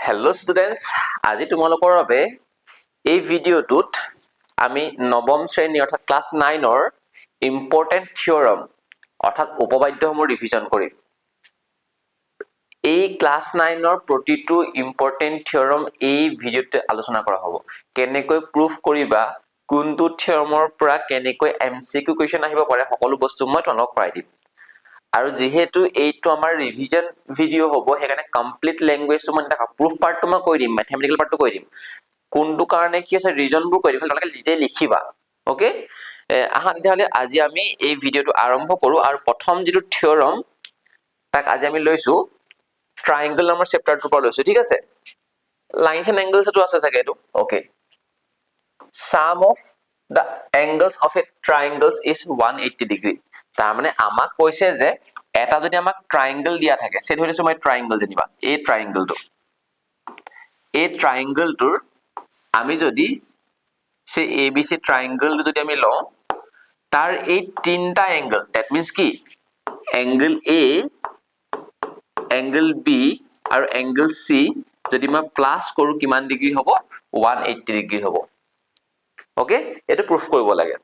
Hello students, আজি তোমালোকৰ বাবে এই ভিডিঅ'টোত আমি নৱম শ্ৰেণী অৰ্থাৎ ক্লাছ 9ৰ ইম্পৰ্টেন্ট থিওৰাম অৰ্থাৎ উপপাদ্যসমূহ ৰিভিজন কৰিম। এই ক্লাছ 9ৰ প্ৰতিটো ইম্পৰ্টেন্ট থিওৰাম এই ভিডিঅ'তে আলোচনা কৰা হ'ব। কেনেকৈ প্ৰুফ কৰিবা, কোনটো থিওৰামৰ পৰা কেনেকৈ এমচিকিউ কোৱেশ্চন আহিব পাৰে, সকলো বস্তু মই তোমালোকক কৰাই দিম। আৰু যেহেতু এইটো আমাৰ ৰিভিজন ভিডিও হ'ব সেইকাৰণে কমপ্লিট ল্যাঙ্গুৱেজটো মই এটা প্ৰুফ পাৰ্টটো মই কৈ দিম, ম্যাথমেটিক্যাল পাৰ্টটো কৈ দিম, কোনটো কাৰণে কি আছে ৰিজনবোৰ কৈ দিম, তোমালোকে নিজে লিখিবা। ওকে, আহা তেতিয়াহ'লে আজি আমি এই ভিডিওটো আৰম্ভ কৰো। আৰু প্ৰথম যেটো থিওৰাম তাক আজি আমি লৈছো ট্ৰায়াঙ্গল নামৰ চেপ্টাৰটোৰ পৰা লৈছো। ঠিক আছে, লাইনছ এণ্ড এংগলছ টো আছে চাগে এইটো। Okay, sum of the angles of a triangles is 180 degree. তাৰ মানে আমাক কৈছে যে এটা যদি আমাক ট্ৰায়াঙ্গল দিয়া থাকে, সে ধৰিছো মই ট্ৰায়াঙ্গল যেনিবা এই ট্ৰায়াঙ্গলটোৰ আমি যদি সে ABC ট্ৰায়াঙ্গল যদি আমি লওঁ, তাৰ এই তিনটা এংগল, দ্যাট মিন্স কি এংগল A, এংগল B আৰু এংগল C যদি মই প্লাস কৰো কিমান ডিগ্ৰী হ'ব, 180 ডিগ্ৰী হ'ব। ওকে, এটো প্ৰুফ কৰিব লাগে,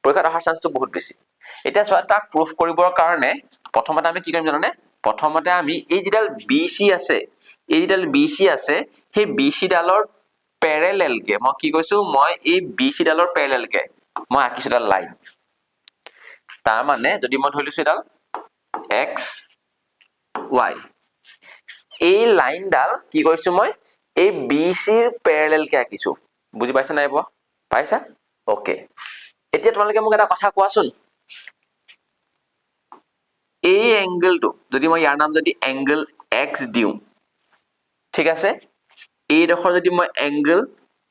পৰীক্ষাত অহাৰ চান্সটো বহুত বেছি। এতিয়া চোৱা, তাক প্ৰুফ কৰিবৰ কাৰণে প্ৰথমতে আমি কি কৰিম জানানে, প্ৰথমতে আমি এই যেডাল BC আছে, এই যেডাল BC আছে সেই BC ডালৰ প্যাৰেলেল কে মই কি কৈছো, মই এই BC ডালৰ প্যাৰেলেল কে মই আঁকিছো এটা লাইন। তাৰ মানে যদি মই ধৰি লৈছো এডাল XY, এই লাইনডাল কি কৰিছো মই এই BC ৰ প্যাৰেলেল কে আঁকিছো। বুজি পাইছা নাই পোৱা? পাইছা? ওকে, এতিয়া তোমালোকে মোক এটা কথা কোৱাচোন, এই এংগলটো যদি মই ইয়াৰ নাম যদি এংগল X দিও, ঠিক আছে, এই ডখৰ যদি মই এংগল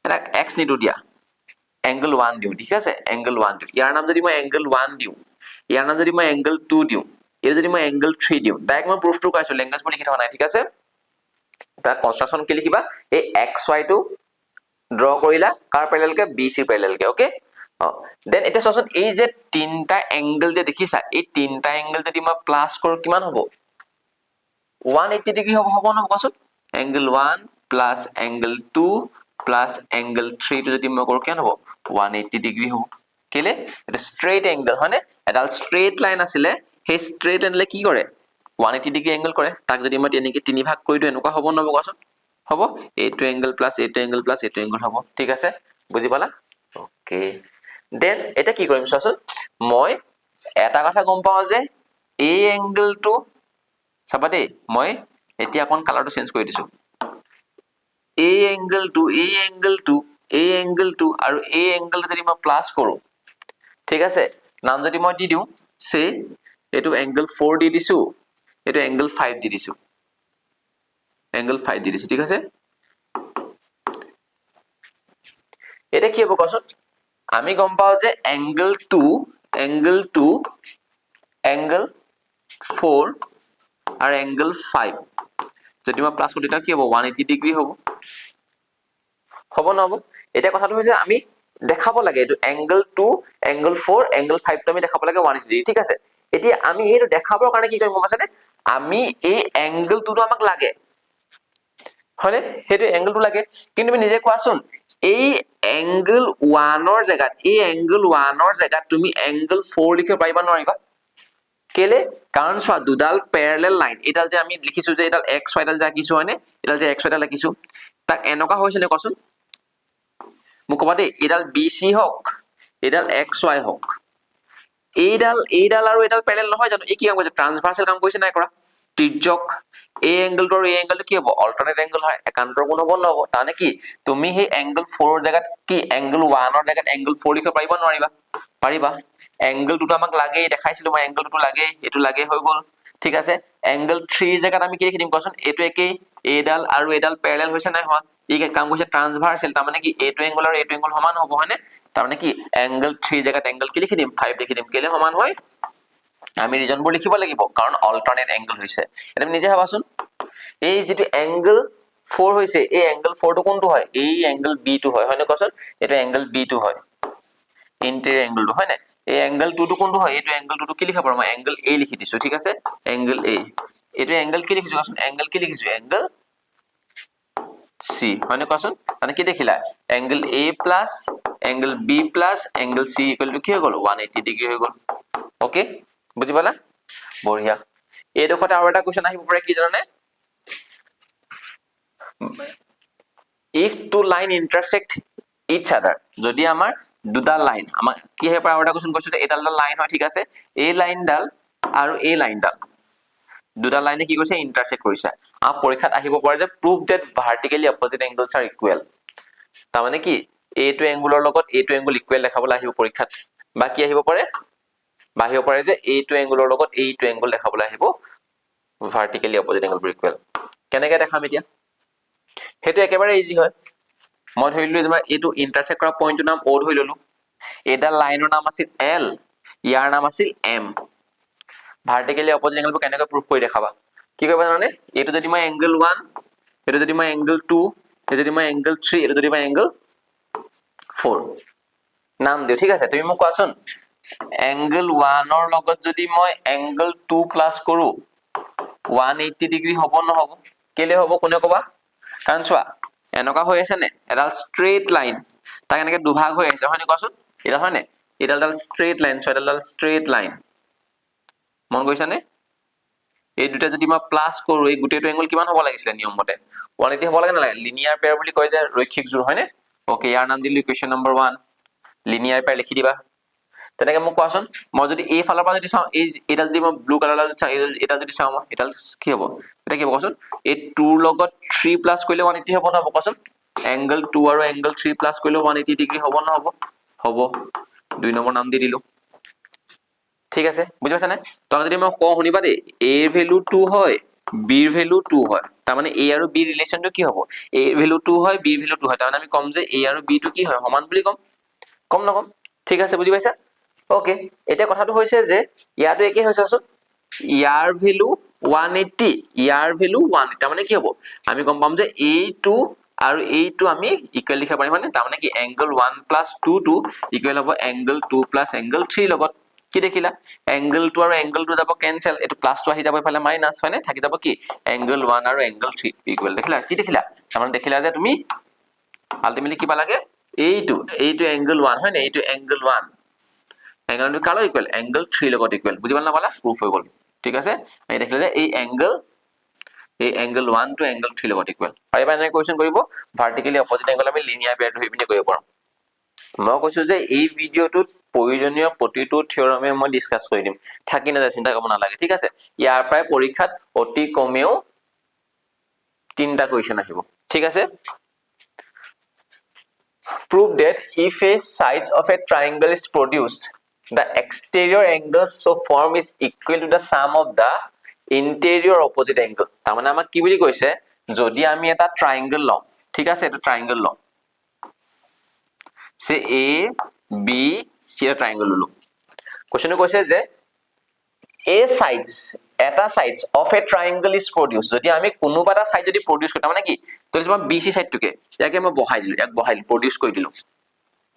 এটা X নিদু দিয়া, এংগল 1 দিও, ঠিক আছে, এংগল 1 দিও, ইয়াৰ নাম যদি মই এংগল 1 দিও, ইয়াৰ নাম যদি মই এংগল 2 দিও, এই যদি মই এংগল 3 দিও, ডাইৰেক্ট মই প্ৰুফটো কৈছো, ল্যাঙ্গুৱেজ বুলি লিখি থকা নাই। ঠিক আছে, তাৰ কনস্ট্ৰাকশন কি লিখিবা, এই XY টো ড্ৰ কৰিলা কাৰ প্যাৰেলেল কে, BC প্যাৰেলেল কে। ওকে, দেন এতিয়া চোৱাচোন, এই যে তিনটা এংগল যে দেখিছা, এই তিনটা এংগল যদি মই প্লাস কৰো কিমান হ'ব, 180 ডিগ্ৰী হ'ব। হ'ব নহয় কোৱাচোন, angle 1 plus angle 2 plus angle 3 টো যদি মই কৰো কিমান হ'ব, 180 ডিগ্ৰী হ'ব। কেলে, এটা স্ট্ৰেইট এংগল হয়নে, এডাল স্ট্ৰেইট লাইন আছিলে, সেই স্ট্ৰেইট লাইনলে কি কৰে, 180 ডিগ্ৰী এংগল কৰে। তাক যদি মই তেনেকে তিনি ভাগ কৰি দিও এনেকুৱা হ'ব নহ'ব কোৱাচোন, হ'ব, এইটো এংগল প্লাস এইটো এংগল প্লাস এইটো এংগল হ'ব। ঠিক আছে, বুজি পালা? ওকে, দেন এটা কি কৰিম চোৱাচোন, মই এটা কথা গম পাওঁ যে এই এংগলটো চাবা দেই, মই এতিয়া অকণ কালাৰটো চেঞ্জ কৰি দিছো, এই এংগলটো আৰু এই এংগলটো যদি মই প্লাস কৰো, ঠিক আছে, নাম যদি মই দি দিও সে এইটো এংগল 4 দি দিছো, এইটো এংগল 5 দি দিছো, এংগল 5 দি দিছো। ঠিক আছে, এটা কি হ'ব কোৱাচোন, আমি গম পাওঁ যে এংগল 2, এংগল 4 আৰু এংগল 5 যদি মই প্লাস কৰো তেতিয়া কি হ'ব, 180 ডিগ্ৰী হ'ব। হ'ব নহ'ব? এতিয়া কথাটো হৈছে আমি দেখাব লাগে এইটো এংগল 2, এংগল 4, এংগল 5 টো আমি দেখাব লাগে 180 ডিগ্ৰী। ঠিক আছে, এতিয়া আমি এইটো দেখাবৰ কাৰণে কি কৰিম গম পাইছানে, আমি এই এংগল 2 টো আমাক লাগে হয়নে, সেইটো এংগলটো লাগে, কিন্তু তুমি নিজে কোৱাচোন, এই এংগল 1 ৰ জেগাত, এই এংগল 1 ৰ জেগাত তুমি এংগল 4 লিখিব পাৰিবা নোৱাৰিবা? কেলে, কাৰণ চোৱা দুডাল প্যাৰেলেল লাইন, এডাল যে আমি লিখিছো যে এডাল XY ডাল যে আঁকিছো হয়নে, এডাল যে XY ডাল আঁকিছো, তাক এনেকুৱা হৈছে নে কোৱাচোন, মোক কবা দেই, এডাল BC হওক, এডাল XY হওক, এইডাল আৰু এডাল প্যাৰেলেল নহয় জানো, এই কি কাম কৰিছে, ট্ৰান্সভাৰ্সাল কাম কৰিছে নাই কৰা, তিৰ্যক। এই এংগলটো আৰু এই এংগলটো কি হ'ব, অল্টাৰনেট এংগল হয়, একান্তৰ কোণ হ'ব নহ'ব? তাৰমানে কি তুমি সেই এংগল 4 ৰ জেগাত কি এংগল 1 ৰ জেগাত এংগল 4 লিখিব পাৰিবা নোৱাৰিবা? পাৰিবা। এংগল 2 টো আমাক লাগেই, দেখাইছিলো মই এংগল 2 টো লাগেই, এইটো লাগে, হৈ গ'ল। ঠিক আছে, এংগল 3 ৰ জেগাত আমি কি লিখি দিম কোৱাচোন, এইটো একেই, এইডাল আৰু এইডাল প্যাৰেলেল হৈছে নাই হোৱা, ই কাম কৰিছে ট্ৰান্সভাৰ্সাল, তাৰমানে কি এইটো এংগল আৰু এইটো এংগল সমান হ'ব হয়নে, তাৰমানে কি এংগল 3 ৰ জেগাত এংগল কি লিখি দিম, 5 লিখি দিম। কেলে সমান হয়, আমি ৰিজনবোৰ লিখিব লাগিব, কাৰণ অল্টাৰনেট এংগল হৈছে। এটা নিজে ভাবাচোন, এই যেটো এংগল 4 হৈছে, এই এংগল 4 টো কোনটো হয়, এই এংগল B টো হয় নে কোৱাচোন, এটা এংগল B টো হয়, ইন্টেৰিয়ৰ এংগলটো হয় নাই, এই এংগল 2 টো কোনটো হয়, এইটো এংগল 2 টো কি লিখিব পাৰো, মই এংগল A লিখি দিছো। ঠিক আছে, এংগল A, এইটো এংগল কি লিখিছো কোৱাচোন, এংগল কি লিখিছো, এংগল চি হয়নে কোৱাচোন মানে কি দেখিলা angle A plus angle B plus angle C equal to কি হৈ গ'ল 180 ডিগ্ৰী হৈ গ'ল ওকে বুজি পালা বঢ়িয়া এইডোখৰতে আৰু এটা কোৱেশ্চন আহিব পাৰে কি জানানে if two line intersect each other যদি আমাৰ দুটা লাইন আমাৰ কি হয় পৰা আৰু এটা কোৱেশ্চন কৈছো এডাল লাইন হয় ঠিক আছে এই লাইনডাল আৰু এই লাইনডাল দুটা লাইনে কি কৰিছে ইন্টাৰসেক্ট কৰিছে আৰু পৰীক্ষাত আহিব পাৰে যে prove that vertically opposite angles are equal তাৰ মানে কি এইটো এংগুলৰ লগত এইটো এংগুল ইকুৱেল দেখাবলৈ আহিব পৰীক্ষাত বা কি আহিব পাৰে যে এইটো এংগুলৰ লগত এইটো এংগুল দেখাবলৈ আহিব vertically opposite angle equal কেনেকৈ দেখাম এতিয়া হেতু একেবাৰে ইজি হয় মই ধৰিলো তোমাৰ এইটো ইন্টাৰসেক্ট কৰা পইণ্টৰ নাম O ধৰি ললো এটা লাইনৰ নাম আছিল L ইয়াৰ নাম আছিল M ভাৰ্টিকেলি অপজিট এংগলটো কেনেকৈ প্ৰুফ কৰি দেখাবা কি কৰিবা জানানে এইটো যদি মই এংগল 1 এইটো যদি মই এংগল 2 এইটো যদি মই এংগল 3 এইটো যদি মই এংগল 4 নাম দিও ঠিক আছে তুমি মোক কোৱাচোন এংগল 1 ৰ লগত যদি মই এংগল 2 প্লাস কৰো 180 ডিগ্ৰী হ'ব নহব কেলে হ'ব কোনে কবা কাৰণ চোৱা এনেকা হৈ আছে নে এডাল স্ট্ৰেইট লাইন তাক এনেকে দুভাগ হৈ আছে হয়নে কোৱাচোন এটা হয় নে এডাল স্ট্ৰেইট লাইন সো এডাল স্ট্ৰেইট লাইন মন গৈছা নে এই দুটা যদি মই প্লাস কৰো এই গুটেটো এংগল কিমান হ'ব লাগিছিল নিয়ম মতে 180 হ'ব লাগে না লিনিয়াৰ পেয়াৰ বুলি কয় যে ৰৈখিক জোৰ হয়নে ওকে ইয়াৰ নাম দিলো ইকুৱেশ্যন নম্বৰ 1 লিনিয়াৰ পেয়াৰ লিখি দিবা তেনেকে মোক কোৱাচোন মই যদি এই ফালৰ পৰা যদি চাও এই এডাল যদি মই ব্লু কালাৰ চাও এটা যদি চাও মই এডাল কি হ'ব এটা কি হ'ব কোৱাচোন এই 2 ৰ লগত 3 প্লাস কৰিলে 180 হ'ব নহব কোৱাচোন এংগল 2 আৰু এংগল 3 প্লাস কৰিলে 180 ডিগ্ৰী হ'ব নহব হ'ব দুই নম্বৰ নাম দি দিলো ঠিক আছে বুজি পাইছা নে তো যদি মই কও শুনিবা দে a ৰ ভ্যালু 2 হয় b ৰ ভ্যালু 2 হয় তাৰ মানে a আৰু b ৰিলেচনটো কি হ'ব a ৰ ভ্যালু 2 হয় b ৰ ভ্যালু 2 হয় তাৰ মানে আমি কম যে a আৰু b টো কি হয় সমান বুলি কম নকম ঠিক আছে বুজি পাইছা ওকে এটা কথাটো হৈছে যে ইয়াটো একে হৈছে আসো ইয়াৰ ভ্যালু 180 ইয়াৰ ভ্যালু 1 তাৰ মানে কি হ'ব আমি গম পাম যে a2 আৰু a2 আমি ইকুৱেল লিখিব পাৰিম মানে তাৰ মানে কি এংগল 1 + 2 টো ইকুৱেল হ'ব এংগল 2 + এংগল 3 লগত কি দেখিলা এংগল 2 আৰু এংগল 2 যাব কেনসেল এটো প্লাস টো আহি যাব ইফালে মাইনাস হয়নে থাকি যাব কি এংগল 1 আৰু এংগল 3 ইকুৱেল দেখিলা কি দেখিলা তাৰমানে দেখিলা যে তুমি আলটিমেটলি কি পালাগে এইটো এংগল 1 হয় না এইটো এংগল 1 এংগল টো কালো ইকুৱেল এংগল 3 লগত ইকুৱেল বুজি পালা না পালা প্রুফ হৈ গল ঠিক আছে এই দেখিলে যে এই এংগল 1 টু এংগল 3 লগত ইকুৱেল পাৰিবা এনে কোৱেশ্চন কৰিব ভাৰ্টিকেলি অপজিট এংগল আমি লিনিয়াৰ পেয়াৰ ধৰি পিনে কৰিব পাৰো মই কৈছো যে এই ভিডিওটোত প্ৰয়োজনীয় প্ৰতিটো থিওৰামে মই ডিসকাস কৰি দিম থাকি না চিন্তা কৰিব নালাগে ঠিক আছে ইয়াৰ পৰাই পৰীক্ষাত অতি কমেও 3টা কোৱেশ্চন আহিব ঠিক আছে prove that if a sides of a triangle is produced the exterior angle so form is equal to the sum of the interior opposite angle তাৰ মানে আমাক কি বুলি কৈছে যদি আমি এটা ট্ৰায়াঙ্গল লওঁ ঠিক আছে এটা ট্ৰায়াঙ্গল লওঁ সে a b c এটা ট্ৰায়াঙ্গল ললো কোৱেশ্চনটো কৈছে যে a sides এটা sides of a triangle is produced যদি আমি কোনোবা এটা সাইড যদি প্ৰডিউস কৰো মানে কি তো যদি মই bc সাইডটোকে ইয়াকে মই বহাই দিলো এক বহাই প্ৰডিউস কৰি দিলো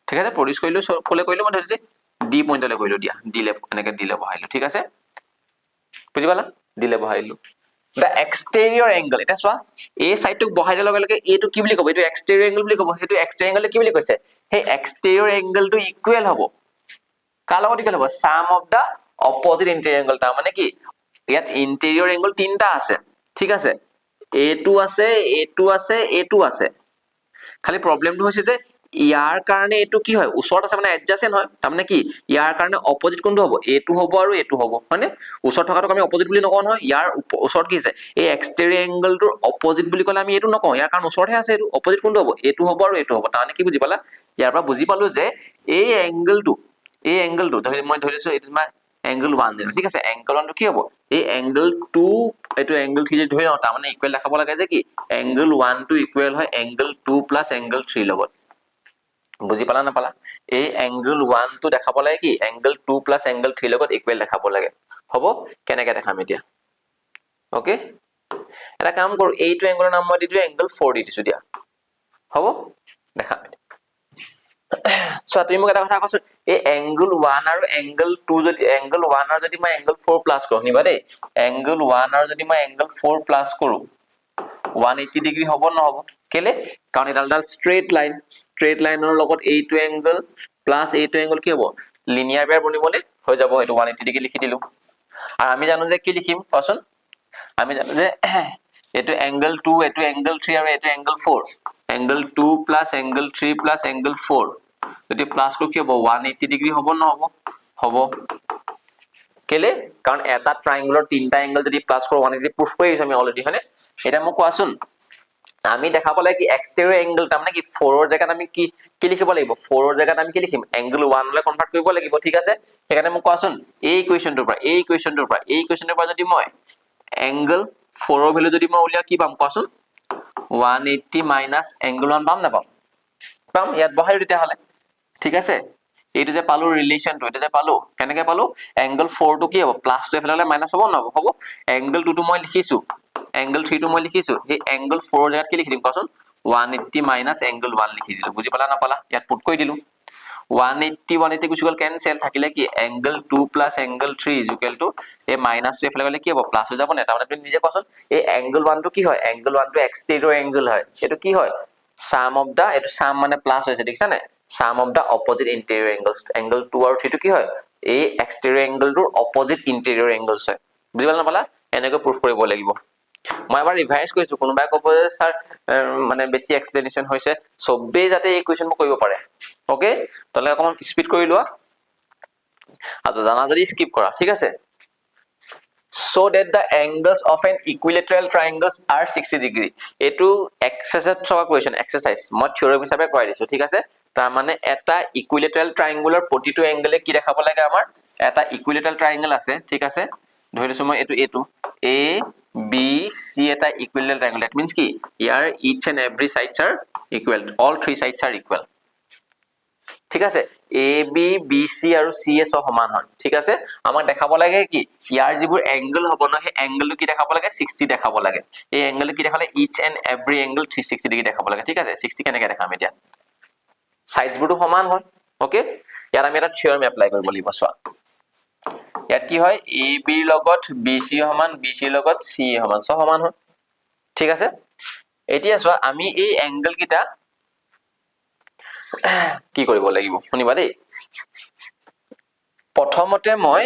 ঠিক আছে প্ৰডিউস কৰিলো ফলে কৰিলো মই ধৰিছে ডি পইণ্টলে কৰিলো দিয়া দিলে এনেকে দিলে বহাইলো ঠিক আছে বুজি পালা দিলে বহাইলো the exterior angle এটা চোৱা এই সাইডটোক বহাই দিলে লগে লগে এটো কি বুলি কব এটো exterior angle বুলি কব হেতু exterior angle কি বুলি কৈছে হে exterior angle টো ইকুৱেল হ'ব কাৰ লগত ইকুৱেল হ'ব sum of the opposite interior angle তাৰ মানে কি ইয়াত interior angle তিনটা আছে ঠিক আছে a2 আছে a2 আছে a2 আছে খালি প্ৰবলেমটো হৈছে যে ইয়াৰ কাৰণে এটো কি হয় ওচৰত আছে মানে এডজাসেন্ট হয় তাৰ মানে কি ইয়াৰ কাৰণে অপোজিট কোনটো হ'ব a2 হ'ব আৰু a2 হ'ব হয়নে ওচৰত থকাটো আমি অপোজিট বুলি নকওঁ নহয় ইয়াৰ ওচৰত কি আছে এই এক্সটেৰিয়ৰ এংগলটোৰ অপোজিট বুলি কলে আমি এটো নকওঁ ইয়াৰ কাৰণ ওচৰতহে আছে এটো অপোজিট কোনটো হ'ব a2 হ'ব আৰু a2 হ'ব তাৰ মানে কি বুজি পালা ইয়াৰ পৰা বুজি পালো যে এই এংগলটো ধৰি মই ধৰিছো এটো তোমাৰ এংগল 1 দিলো ঠিক আছে এংগল 1 টো কি হ'ব এই এংগল 2 এটো এংগল 3 যদি ধৰি লওঁ তাৰ মানে ইকুৱেল দেখাব লাগে যে কি এংগল 1 টো ইকুৱেল হয় এংগল 2 প্লাস এংগল 3 লগত বুজি পালা না পালা এই এংগল 1 টো দেখাব লাগে কি এংগল 2 প্লাস এংগল 3 লগত ইকুৱেল দেখাব লাগে হ'ব কেনেকৈ দেখাম এতিয়া ওকে এটা কাম কৰো এইটো এংগলৰ নাম মই দিছো এংগল 4 দি দিছো দিয়া হ'ব দেখাম সো তুমি মোক এটা কথা কৈছো এই এংগল 1 আৰু এংগল 2 যদি এংগল 1 আৰু যদি মই এংগল 4 প্লাস কৰো নিবা দেই এংগল 1 আৰু যদি মই এংগল 4 প্লাস কৰো 180 ডিগ্ৰী হ'ব নহব কেলে কাৰণ এডাল স্ট্ৰেইট লাইনৰ লগত এইটো এংগল প্লাছ এইটো এংগল কি হ'ব লিনিয়াৰ পেয়াৰ বনিবনে হৈ যাব এইটো 180 ডিগ্ৰী লিখি দিলো আৰু আমি জানো যে কি লিখিম কোৱাচোন আমি জানো যে এইটো এংগল 2 এইটো এংগল 3 আৰু এইটো angle 4 angle 2 plus angle 3 plus angle 4 যদি প্লাছ কো কি হ'ব 180 ডিগ্ৰী হ'ব নহ'ব হ'ব কেলে কাৰণ এটা ট্ৰায়াঙ্গলৰ তিনটা এংগল যদি প্লাস কৰো 180 প্ৰুফ কৰি আমি অলৰেডি হয়নে এটা মোক কোৱাচোন আমি দেখাব লাগে কি এক্সটেৰিয়ৰ এংগল তাৰ মানে কি 4 ৰ জায়গাত আমি কি লিখিব লাগিব 4 ৰ জায়গাত আমি কি লিখিম এংগল 1 লৈ কনভাৰ্ট কৰিব লাগিব ঠিক আছে সেইকাৰণে মোক কোৱাচোন এই ইকুৱেচনটোৰ পৰা যদি মই এংগল 4 ৰ ভ্যালু যদি মই উলিয়া কি পাম কোৱাচোন 180 মাইনাস এংগল 1 পাম না পাম ইয়াত বহাই দিতে হলে ঠিক আছে এইটো যে পালো ৰিলেশনটো এটা যে পালো কেনেকৈ পালো এংগল 4 টো কি হ'ব প্লাস টো এফালে মাইনাস হ'ব না হ'ব এংগল 2 টো মই লিখিছো এংগল 3 টো মই লিখিছো এই এংগল 4 জায়গাত কি লিখি দিম কোৱাচোন 180 মাইনাস এংগল 1 লিখি দিলো বুজি পালা না পালা ইয়াত পুট কৰি দিলো 180 গুছি গল কেনসেল থাকিলে কি angle 2 plus angle 3 is equal to এই মাইনাস টো এফালে গলে কি হ'ব প্লাস হৈ যাব না তাৰমানে তুমি নিজে কোৱাচোন এই এংগল 1 টো কি হয় এংগল 1 টো এক্সটেৰিয়ৰ এংগল হয় এটো কি হয় sum of the এটো sum মানে প্লাস হৈছে দেখিছা না sum of the opposite interior angles angle 2 আৰু 3 টো কি হয় এই exterior angle টোৰ opposite interior angles হয় বুজি পালা না পালা এনেকৈ প্ৰুফ কৰিব লাগিব মই এবাৰ ৰিভাইজ কৰিছো কোনোবাই ক'ব যে স্যাৰ মানে বেছি এক্সপ্লেনেশন হৈছে সবে যাতে এই কোৱেশ্চন কৰিব পাৰে ওকে তলে অকমান স্পিড কৰি লোৱা আচ্ছা জানা যদি স্কিপ কৰা ঠিক আছে so that the angles of an equilateral triangles are 60 degree এটো এক্সাৰসাইজ থকা কোৱেশ্চন এক্সাৰসাইজ মই থিওৰি হিচাপে কৰাই দিছো ঠিক আছে তাৰ মানে এটা ইকুইলেটাৰেল ট্ৰায়াঙ্গুলৰ প্ৰতিটো এংগলে কি দেখাব লাগে আমাৰ এটা ইকুইলেটাৰেল ট্ৰায়াঙ্গল আছে ঠিক আছে ধৰি লৈছো মই এটো A B C এটা ইকুইলেটাৰেল ট্ৰায়াঙ্গল that means কি ইয়াৰ each and every sides are equal all three sides are equal ঠিক আছে A B B C আৰু C এ সমান হয় ঠিক আছে আমাক দেখাব লাগে কি ইয়াৰ যিবোৰ এংগল হ'ব ন হে এংগলটো কি দেখাব লাগে 60 দেখাব লাগে এই এংগলটো কি দেখালে each and every angle 360 degree দেখাব লাগে ঠিক আছে 60 কেনেকৈ দেখাম এতিয়া সাইডস বোৰটো সমান হয় ওকে ইয়াত আমি এটা থিওৰাম এপ্লাই কৰিব লাগিব চোৱা ইয়াত কি হয় AB ৰ লগত BC সমান BC ৰ লগত C সমান সমান হয় ঠিক আছে এতিয়া চোৱা আমি এই এংগল কিটা কি কৰিব লাগিব শুনিবা দেই প্ৰথমতে মই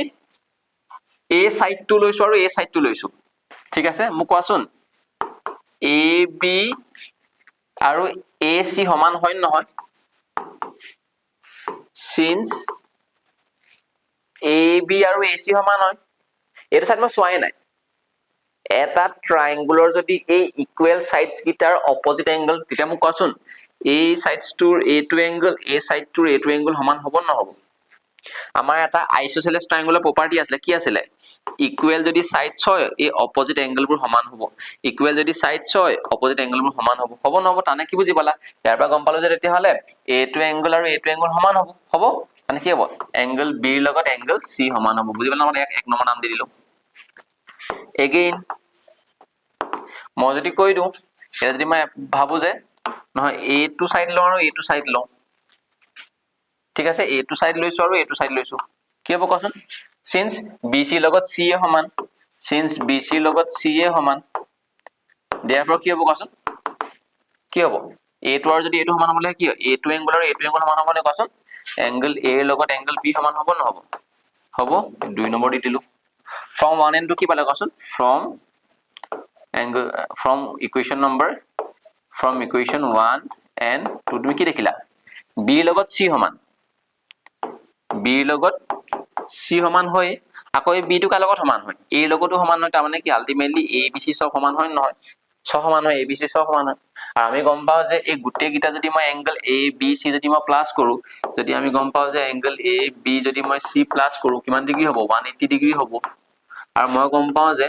A সাইড টো লৈছো আৰু A সাইড টো লৈছো ঠিক আছে মোক কোৱাচোন AB আৰু AC সমান হয় নহয় since AB আৰু AC সমান হয় এটো সাইড মই চোৱাই নাই এটা ট্ৰায়াঙ্গুলৰ যদি এই equal sides guitar opposite angle তেতিয়া মোক কোৱাচোন এই সাইডস টুৰ এটো এংগল এই সাইড টুৰ এটো এংগল সমান হ'ব না হ'ব আমাৰ এটা আইসোসেলেস ট্ৰায়াঙ্গুলৰ প্ৰপাৰ্টি আছিল কি আছিল ইকুৱেল যদি সাইডস হয় এই অপোজিট এংগলবোৰ সমান হ'ব ইকুৱেল যদি সাইডস হয় অপোজিট এংগলবোৰ সমান হ'ব হ'ব নহব তানে কি বুজি পালা ইয়াৰ পৰা গম পালো যে তেতিয়া হলে এটো এংগল আৰু এটো এংগল সমান হ'ব হ'ব মানে কি হ'ব এংগল B ৰ লগত এংগল C সমান হ'ব বুজি পালা মানে এক নম্বৰ নাম দি দিলো এগেইন মই যদি কৈ দিও এটা যদি মই ভাবো যে নহয় এটো সাইড লও আৰু এটো সাইড লও ঠিক আছে এটো সাইড লৈছো আৰু এটো সাইড লৈছো কি হ'ব কোৱাচোন since BC লগত C এ সমান since BC লগত C এ সমান therefore কি হ'ব কোৱাচোন কি হ'ব এটো আৰু যদি এটো সমান হ'লে কি হয় এটো এংগল আৰু এটো এংগল সমান হ'ব নে কোৱাচোন এংগল A ৰ লগত এংগল B সমান হ'ব নহ'ব হ'ব 2 নম্বৰ দি দিলো from 1 and 2 কি পালে কোৱাচোন from equation 1 and 2 তুমি কি দেখিলা B ৰ লগত C সমান B ৰ লগত C সমান হয় আকৌ এই B টো কাৰ লগত সমান হয় A ৰ লগতো সমান হয় তাৰ মানে কি আলটিমেটলি ABC সব সমান হয় নহয় সব সমান হয় ABC সব সমান হয় আৰু আমি গম পাও যে এই গুটেই গিটা যদি মই এংগল ABC যদি মই প্লাস কৰো যদি আমি গম পাও যে এংগল AB যদি মই C প্লাস কৰো কিমান ডিগ্ৰী হ'ব 180 ডিগ্ৰী হ'ব আৰু মই গম পাও যে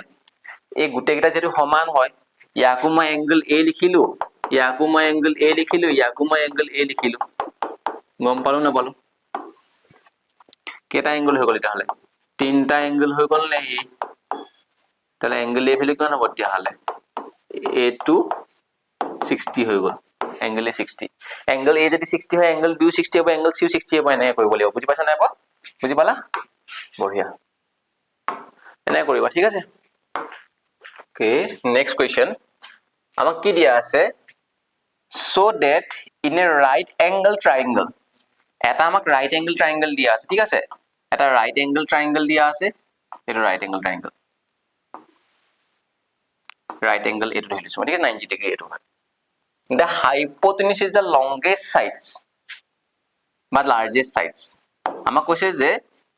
এই গুটেই গিটা যদি সমান হয় ইয়াকো মই এংগল A লিখিলো ইয়াকো মই এংগল A লিখিলো ইয়াকো মই এংগল A লিখিলো গম পালো না পালো কেটা এংগল হৈ গল এটা হলে তিনটা এংগল হৈ গল নে তাহলে এংগল A ভ্যালু কিমান হ'ব তেতিয়া হলে A2 60 হৈ গল এংগল A 60 এংগল A যদি 60 হয় এংগল B 60 হ'ব এংগল C 60 হ'ব এনে কৰিব লাগিব বুজি পাইছা নাই বা বুজি পালা বঢ়িয়া এনে কৰিবা ঠিক আছে ওকে নেক্সট কোৱেশ্চন আমাক কি দিয়া আছে so that in a right angle triangle এটা আমাক right angle triangle দিয়া আছে ঠিক আছে এটা right angle triangle দিয়া আছে এটা right angle triangle right angle এটো ধৰি লৈছো ঠিক আছে 90 ডিগ্ৰী এটো হয় the hypotenuse is the longest sides বা largest sides আমাক কৈছে যে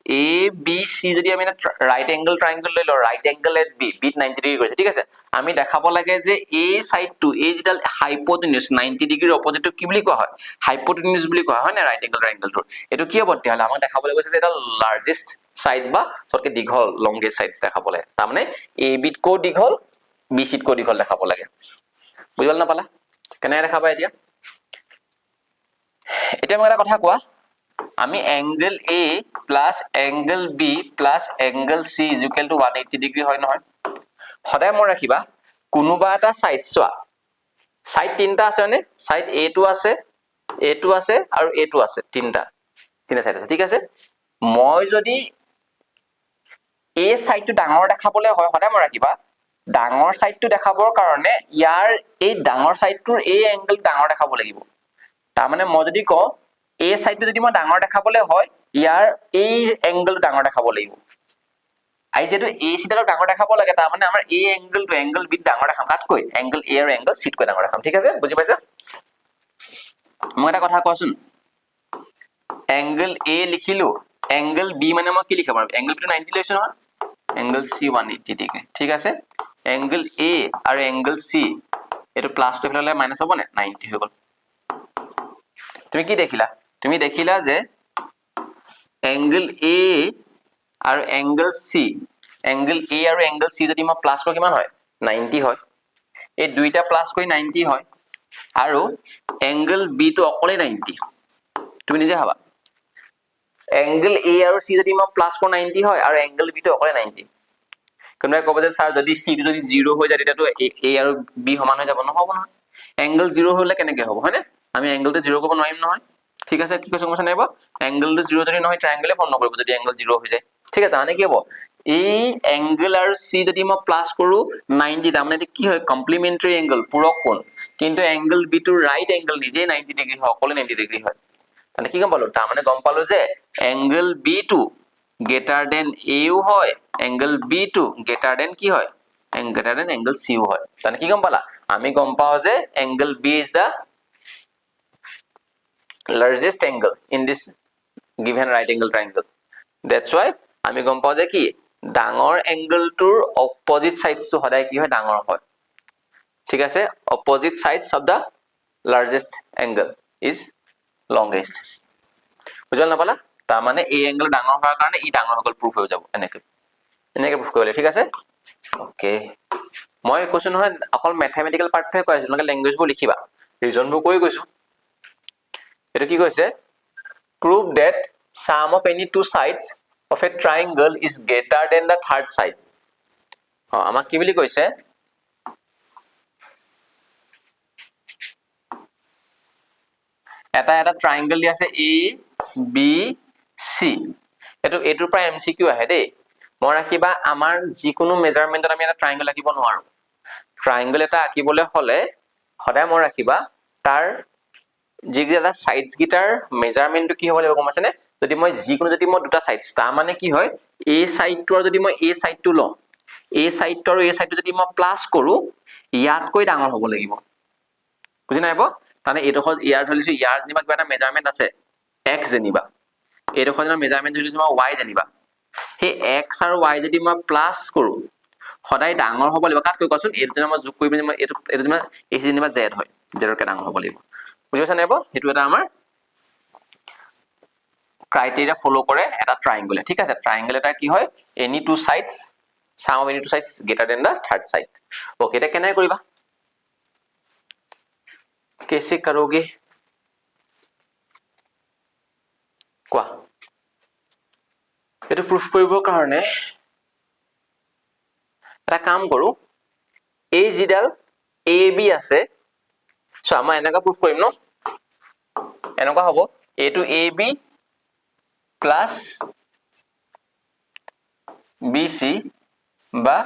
A B C যদি আমি এটা right angle triangle লৈ ল right angle at B B 90 degree কৰিছে ঠিক আছে আমি দেখাব লাগে যে A side to A যেটা hypotenuse 90 ডিগ্ৰীৰ opposite কি বুলি কোৱা হয় hypotenuse বুলি কোৱা হয় না right angle triangle টোৰ এটো কি হ'ব তেতিয়াহলে আমাক দেখাবলৈ কৈছে যে এটা largest side বা সবকে দীঘল longest sides দেখাব লাগে তাৰ মানে A B কো দীঘল B C কো দীঘল দেখাব লাগে বুজিল না পালা কেনে দেখাবা এতিয়া এতিয়া মই এটা কথা কোৱা আমি angle A plus angle B plus angle C is equal to 180 degree হয় নহয় সদায় মই ৰাখিবা কোনোবা এটা সাইড চোৱা সাইড তিনটা আছে মানে সাইড A টো আছে আৰু A টো আছে তিনটা সাইড আছে ঠিক আছে মই যদি A সাইডটো ডাঙৰ দেখাবলৈ হয় সদায় মই ৰাখিবা ডাঙৰ সাইডটো দেখাবৰ কাৰণে ইয়াৰ এই ডাঙৰ সাইডটোৰ এই এংগল ডাঙৰ দেখাব লাগিব তাৰ মানে মই যদি কওঁ A সাইডটো যদি মই ডাঙৰ দেখাবলৈ হয় ইয়াৰ এই এংগল ডাঙৰ দেখাব লাগিব আই যেটো A সিডালক ডাঙৰ দেখাব লাগে তাৰ মানে আমাৰ A এংগলটো এংগল B ডাঙৰ দেখাম কাটকৈ এংগল A আৰু এংগল C কৈ ডাঙৰ দেখাম ঠিক আছে বুজি পাইছা মই এটা কথা কৈছোন এংগল A লিখিলো এংগল B মানে মই কি লিখাম এংগল B টো 90 লৈছো নহয় এংগল C 180 ডিগ্ৰী ঠিক আছে এংগল A আৰু এংগল C এটো প্লাস টো ফেলালে মাইনাস হ'ব নে 90 হৈ গল তুমি কি দেখিলা তুমি দেখিলা যে এংগল A আৰু এংগল C এংগল A আৰু এংগল C যদি মই প্লাস কৰি কিমান হয় 90 হয় এই দুইটা প্লাস কৰি 90 হয় আৰু এংগল B টো অকলে 90 তুমি নিজে ভাবা এংগল A আৰু C যদি মই প্লাস কৰি 90 হয় আৰু এংগল B টো অকলে 90 কোনবাই ক'ব যে স্যাৰ যদি C টো যদি 0 হৈ যায় তেতিয়াটো A আৰু B সমান হৈ যাব নহব নহয় এংগল 0 হলে কেনেকৈ হ'ব হয়নে আমি এংগলটো 0 কৰিব নোৱাৰিম নহয় ঠিক আছে কি কৈছো সমস্যা নাইব এংগলটো 0 যদি নহয় ট্ৰায়াঙ্গলে ফৰ্ম নকৰিব যদি এংগল 0 হৈ যায় ঠিক আছে মানে কি হ'ব এই এংগল আৰু C যদি মই প্লাস কৰো 90 তাৰ মানে কি হয় কমপ্লিমেন্টাৰী এংগল পূৰক কোণ কিন্তু এংগল B টো ৰাইট এংগল নিজে 90 ডিগ্ৰী হয় অকলে 90 ডিগ্ৰী হয় মানে কি গম পালো তাৰ মানে গম পালো যে এংগল B টো greater than A ও হয় এংগল B টো greater than কি হয় greater than এংগল C ও হয় মানে কি গম পালা আমি গম পাও যে angle B is the largest angle in this given right angle triangle that's why আমি গম পাও যে কি ডাঙৰ এংগলটোৰ opposite sides টো সদায় কি হয় ডাঙৰ হয় ঠিক আছে opposite sides of the largest angle is longest বুঝল না পালা তাৰ মানে এই এংগল ডাঙৰ হোৱাৰ কাৰণে ই ডাঙৰ হৈ গল প্ৰুফ হৈ যাব এনেকৈ প্ৰুফ কৰিলে ঠিক আছে ওকে মই কৈছো নহয় অকল ম্যাথমেটিক্যাল পাৰ্টহে কৈ আছো মানে ল্যাঙ্গুৱেজবোৰ লিখিবা ৰিজনবোৰ কৈ গৈছো এটো কি কৈছে prove that sum of any two sides of a triangle is greater than the third side আমাক কি বুলি কৈছে এটা ট্ৰায়াঙ্গল দি আছে A B C এটোৰ পৰা MCQ আহে দেই মই ৰাখিবা আমাৰ যিকোনো মেজাৰমেন্টত আমি এটা ট্ৰায়াঙ্গল আঁকিব নোৱাৰো ট্ৰায়াঙ্গল এটা আঁকিবলৈ হলে সদায় মই ৰাখিবা তাৰ যিগিটা সাইডস গিটাৰ মেজাৰমেন্টটো কি হ'ব লাগিব গম আছে নে যদি মই যিকোনো যদি মই দুটা সাইডস তা মানে কি হয় A সাইডটো আৰু যদি মই A সাইডটো লওঁ A সাইডটো আৰু A সাইডটো যদি মই প্লাস কৰো ইয়াতকৈ ডাঙৰ হ'ব লাগিব বুজি নাইব মানে এডোখৰ ইয়াৰ ধৰিছো ইয়াৰ যেনিবা কিবা এটা মেজাৰমেন্ট আছে x যেনিবা এডোখৰ যেনিবা মেজাৰমেন্ট ধৰিছো মই y যেনিবা হে x আৰু y যদি মই প্লাস কৰো সদায় ডাঙৰ হ'ব লাগিব কাট কৈ কোৱাচোন এটো যেনিবা মই যোগ কৰি মই এটো যেনিবা a যেনিবা z হয় z ৰ ডাঙৰ হ'ব লাগিব বুজি পাইছা নাইব হেতু এটা আমাৰ ক্ৰাইটেৰিয়া ফলো কৰে এটা ট্ৰায়াঙ্গল ঠিক আছে ট্ৰায়াঙ্গল এটা কি হয় any two sides sum of any two sides is greater than the third side okay এটা কেনে কৰিবা कैसे करोगे কোৱা এটো প্ৰুফ কৰিবৰ কাৰণে এটা কাম কৰো এই যিডাল AB আছে সো আমাৰ এনেকা প্ৰুফ কৰিম ন এনেকা হ'ব এটো AB প্লাস BC বা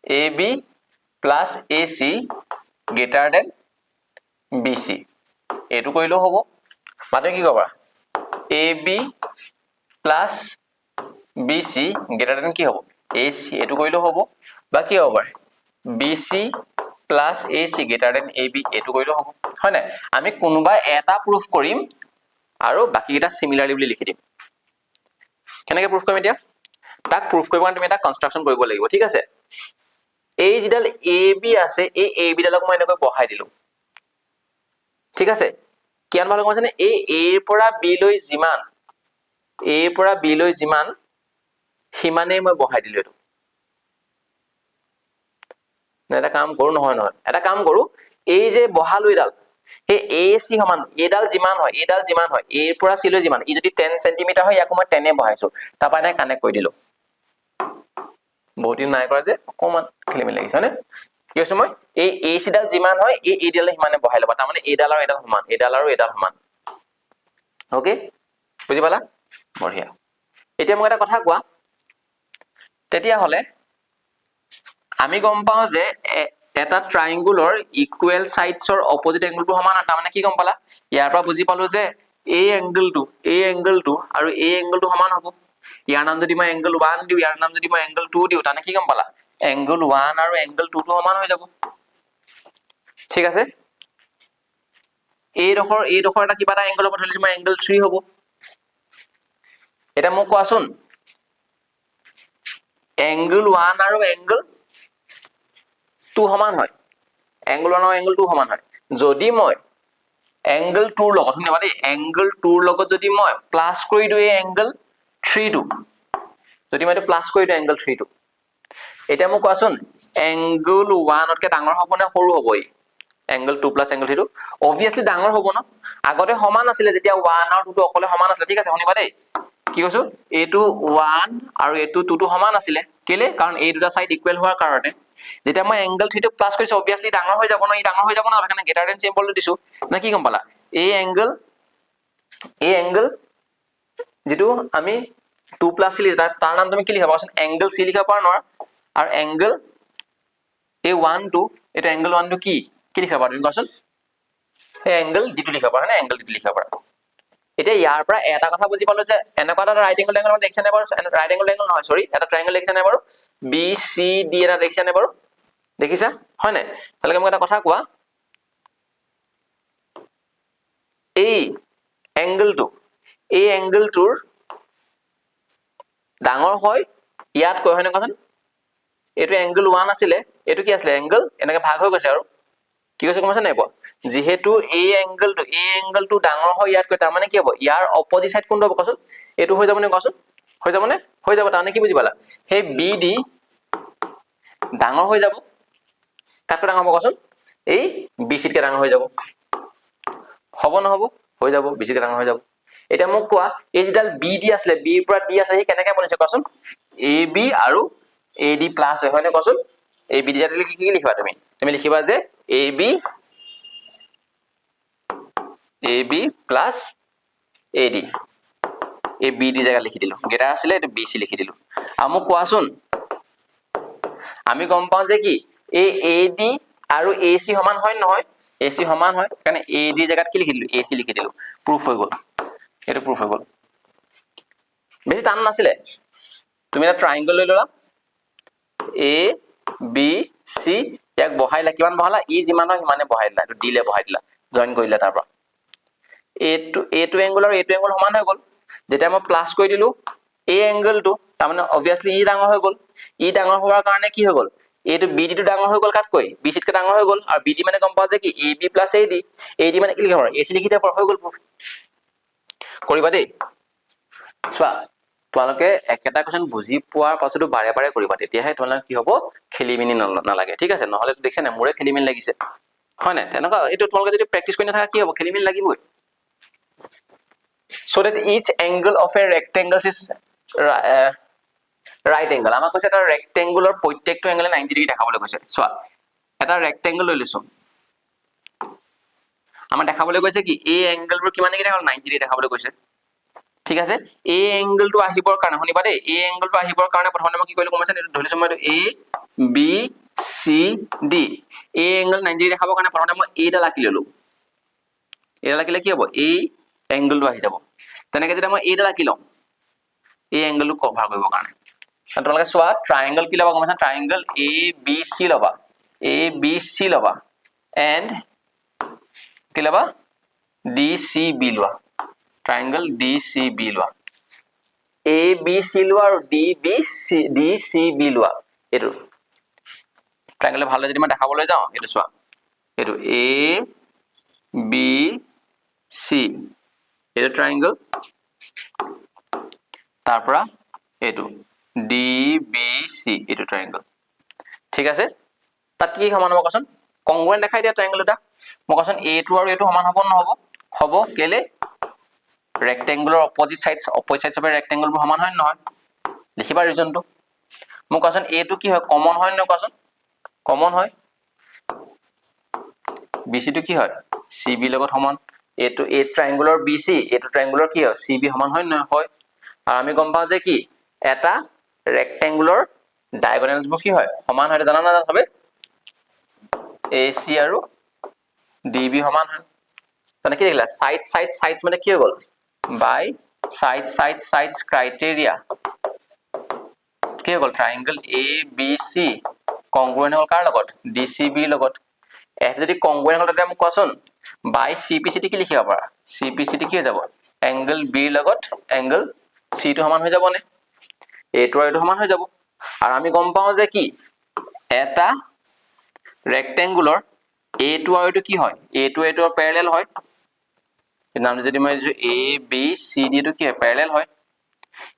AB plus AC greater than BC এইটো কৰিলেও হ'ব বা তুমি কি কৰিবা AB plus BC greater than কি হ'ব AC এইটো কৰিলেও হ'ব বা কি হ'ব পাৰে BC plus AC greater than AB এইটো কৰিলেও হ'ব হয় নাই আমি কোনোবা এটা প্ৰুফ কৰিম আৰু বাকিটা সিমিলাৰলি বুলি লিখি দিম কেনেকৈ প্ৰুফ কৰিম এতিয়া তাক প্ৰুফ কৰিব কাৰণে তুমি এটা কনস্ট্ৰাকশন কৰিব লাগিব ঠিক আছে এই যিডাল AB আছে এই AB ডালক মই এনেকৈ বহাই দিলো ঠিক আছে কিমান ভাল কৈছে এই A ৰ পৰা B লৈ যিমান A ৰ পৰা B লৈ যিমান সিমানেই মই বহাই দিলো এটো এটা কাম কৰো নহয় এটা কাম কৰো এই যে বহালো এডাল এই AC সমান এডাল যিমান হয় A ৰ পৰা C লৈ যিমান ই যদি 10 cm হয় ইয়াক মই 10 এ বহাইছো তাৰপা নাই কানেক্ট কৰি দিলো বহুত দিন নাই কৰা যে অকমান খেলিমেলি লাগিছে হয়নে কি কৈছো মই এই AC ডাল যিমান হয় এই A ডাল সিমানে বহাই লবা তাৰ মানে A ডাল আৰু এডাল সমান এডাল আৰু এডাল সমান ওকে বুজি পালা বঢ়িয়া এতিয়া মই এটা কথা কোৱা তেতিয়া হলে আমি গম পাও যে এটা ট্ৰায়াঙ্গুলৰ ইকুৱেল সাইডছৰ অপোজিট এংগলটো সমান তাৰ মানে কি গম পালা ইয়াৰ পৰা বুজি পালো যে এই এংগলটো আৰু এই এংগলটো সমান হ'ব ইয়াৰ নাম যদি মই এংগল 1 দিও ইয়াৰ নাম যদি মই এংগল 2 দিও তানে কি গম পালা এংগল 1 আৰু এংগল 2 টো সমান হৈ যাব ঠিক আছে এই ডখৰ এটা কিবা এটা এংগল হ'ব ধৰিছো মই এংগল 3 হ'ব এটা মোক কোৱাচোন এংগল 1 আৰু এংগল 2 সমান হয় এংগল 1 আৰু এংগল 2 সমান হয় যদি মই এংগল 2 ৰ লগত শুনিবা দেই এংগল 2 ৰ লগত যদি মই প্লাস কৰি দিও এই এংগল 3 টো যদি মই এটা প্লাস কৰি দিও এংগল 3 টো এটা মোক কোৱাচোন এংগল 1 তকৈ ডাঙৰ হ'ব নে সৰু হ'ব এই এংগল 2 প্লাস এংগল 3 টো অবিয়াসলি ডাঙৰ হ'ব ন আগতে সমান আছিল যেতিয়া 1 আৰু 2 টো অকলে সমান আছিল ঠিক আছে শুনিবা দেই কি কৈছো এটো 1 আৰু এটো 2 টো সমান আছিল কেলে কাৰণ এই দুটা সাইড ইকুৱেল হোৱাৰ কাৰণে যেতিয়া মই এংগল 3 টো প্লাস কৰিছো অবিয়াসলি ডাঙৰ হৈ যাব ন ই ডাঙৰ হৈ যাব ন সেইকাৰণে গ্ৰেটাৰ দেন চিম্বলটো দিছো না কি গম পালা এই এংগল যেটো আমি 2 প্লাস চি তাৰ নাম তুমি কি লিখিবা কোৱাচোন এংগল চি লিখিব পাৰা নোৱাৰা আৰু এংগল এই 1 2 এটা এংগল 1 টো কি লিখিব পাৰা তুমি কোৱাচোন এই এংগল ডি টো লিখিব পাৰা না এংগল ডি টো লিখিব পাৰা এতিয়া ইয়াৰ পৰা এটা কথা বুজি পালো যে এনেকুৱা এটা ৰাইট এংগল দেখিছা নে বাৰু ৰাইট এংগল নহয় সৰি এটা ট্ৰায়াঙ্গল দেখিছা নে বাৰু বি সি ডি এটা দেখিছা নে বাৰু দেখিছা হয় নাই তাহলে মই এটা কথা কোৱা এই এংগলটোৰ ডাঙৰ হয় ইয়াত কৈ হয় না কোৱাচোন এটো এংগল 1 আছিল এটো কি আছিল এংগল এনেকে ভাগ হৈ গৈছে আৰু কি কৈছে গম পাইছা নাই যেহেতু এই এংগলটো ডাঙৰ হয় ইয়াত কৈ তাৰ মানে কি হ'ব ইয়াৰ অপোজিট সাইড কোনটো হ'ব কোৱাচোন এটো হৈ যাব নে কোৱাচোন হৈ যাব নে হৈ যাব তাৰমানে কি বুজি পালা সেই বিডি ডাঙৰ হৈ যাব কাটকৈ ডাঙৰ হ'ব কোৱাচোন এই বিসি কে ডাঙৰ হৈ যাব হ'ব নহব হৈ যাব বিসি কে ডাঙৰ হৈ যাব এটা মোক কোৱা এই যেডাল বিডি আছিলে বি ৰ পৰা ডি আছে হি কেনেকৈ বনিছে কোৱাচোন এবি আৰু এডি প্লাস হয় নে কোৱাচোন এই বিডি জাতিলে কি লিখিবা তুমি লিখিবা যে এবি প্লাস এডি এই বিডি জায়গা লিখি দিলো গেটাৰ আছিলে এটো বিসি লিখি দিলো আৰু মোক কোৱাচোন আমি গম পাও যে কি এই এডি আৰু এসি সমান হয় নহয় এসি সমান হয় কাৰণে এডি জায়গাত কি লিখি দিলো এসি লিখি দিলো প্ৰুফ হৈ গল এটো প্ৰুফ হৈ গল বেছি টান নাছিলে তুমি এটা ট্ৰায়াঙ্গল লৈ ললা এ বি সি ইয়াক বহাইলা কিমান বহালা ই যিমান হয় সিমানে বহাই দিলা এটো ডিলে বহাই দিলা জয়েন কৰিলা তাৰ পৰা এটো এংগল আৰু এটো এংগল সমান হৈ গল যেতিয়া মই প্লাস কৰি দিলো এই এংগলটো তাৰ মানে অবিয়াসলি ই ডাঙৰ হৈ গল ই ডাঙৰ হোৱাৰ কাৰণে কি হৈ গল এটো বিডি টো ডাঙৰ হৈ গল কাটকৈ বিসিত কে ডাঙৰ হৈ গল আৰু বিডি মানে গম পাও যে কি এবি প্লাস এডি মানে কি লিখিব এসি লিখি দিয়া হৈ গল প্ৰুফ কৰিবা দেই চোৱা তোমালোকে একেটা কোৱেশ্চন বুজি পোৱাৰ পাছতো বাৰে বাৰে কৰিবা তেতিয়াহে তোমালোকে কি হ'ব খেলিমিনি নালাগে ঠিক আছে নহলে দেখিছা না মোৰে খেলিমিনি লাগিছে হয় না তেনেকুৱা এটো তোমালোকে যদি প্ৰেক্টিস কৰি নাথাকা কি হ'ব খেলিমিনি লাগিবই so that each angle of a rectangle is right angle আমাক কৈছে এটা ৰেক্টেংগুলৰ প্ৰত্যেকটো এংগলে 90 ডিগ্ৰী দেখাবলৈ কৈছে চোৱা এটা ৰেক্টেংগল লৈ লৈছো আমাৰ দেখাবলৈ কৈছে কি এই এংগলবোৰ কিমান ডিগ্ৰী দেখাবলৈ 90 ডিগ্ৰী দেখাবলৈ কৈছে ঠিক আছে এই এংগলটো আহিবৰ কাৰণে শুনিবা দেই এই এংগলটো আহিবৰ কাৰণে প্ৰথমতে মই কি কৰিলো গম পাইছা এটো ধৰিছো মই এ বি সি ডি এই এংগল 90 ডিগ্ৰী দেখাবৰ কাৰণে প্ৰথমতে মই এ ডাল আঁকি ললো এইডাল আঁকিলে কি হ'ব এই এংগলটো আহি যাব তেনেকে যদি মই এইডাল আঁকি লওঁ এই এংগলটো কভাৰ কৰিবৰ কাৰণে তোমালোকে চোৱা ট্ৰাইংগল কি ল'বা গম পাইছা ট্ৰাইংগল এ বি চি ল'বা এ বি চি ল'বা এণ্ড কি ল'বা ডি চি বি লোৱা ট্ৰাইংগল ডি চি বি লোৱা এ বি চি লোৱা আৰু ডি চি বি লোৱা এইটো ট্ৰাইংগল ভালদৰে যদি মই দেখাবলৈ যাওঁ এইটো চোৱা এইটো এ বি চি এইটো ট্ৰাইংগল তাৰ পৰা এইটো ডি বি চি এইটো ট্ৰাইংগল ঠিক আছে তাত কি সমান হ'ব কোৱাচোন কংগ্ৰুৱেন্ট দেখাই দিয়া ট্ৰাইংগল এটা মই কোৱাচোন এইটো আৰু এইটো সমান হ'ব নহ'ব হ'ব কেলে ৰেক্টেংগুলাৰ অপজিট সাইডছ অফ ৰেক্টেংগুলবোৰ সমান হয় নহয় লিখিবা ৰিজনটো মোক কোৱাচোন এইটো কি হয় কমন হয় নহয় কোৱাচোন কমন হয় BC টো কি হয় CB লগত সমান এইটো এই ট্ৰাইংগুলাৰ BC এইটো ট্ৰাইংগুলাৰ কি হয় CB সমান হয় নহয় হয় আৰু আমি গম পাওঁ যে কি এটা ৰেক্টেংগুলাৰ ডায়াগোনালছবোৰ কি হয় সমান হয় জানা না সবে AC আৰু DB সমান হয় মানে কি লিখলা সাইডছ মানে কি হৈ গ'ল বাই সাইডছ ক্ৰাইটেৰিয়া কি হৈ গ'ল ট্ৰাইংগল ABC কংগ্ৰুৱেন্ট হ'ল কাৰ লগত DCB লগত এফ যদি কংগ্ৰুৱেন্ট হ'ল তেতিয়া মোক কোৱাচোন বাই CPCT কি লিখিব পাৰা CPCT কি হৈ যাব এংগল B লগত এংগল C টো সমান হৈ যাব নে এইটো আৰু এইটো সমান হৈ যাব আৰু আমি গম পাওঁ যে কি এটা ৰেক্টেংগুলাৰ A2 আৰু এইটো কি হয় A2 এইটো প্যাৰালেল হয় নাম যদি মই A B C D টো কি হয় প্যাৰালেল হয়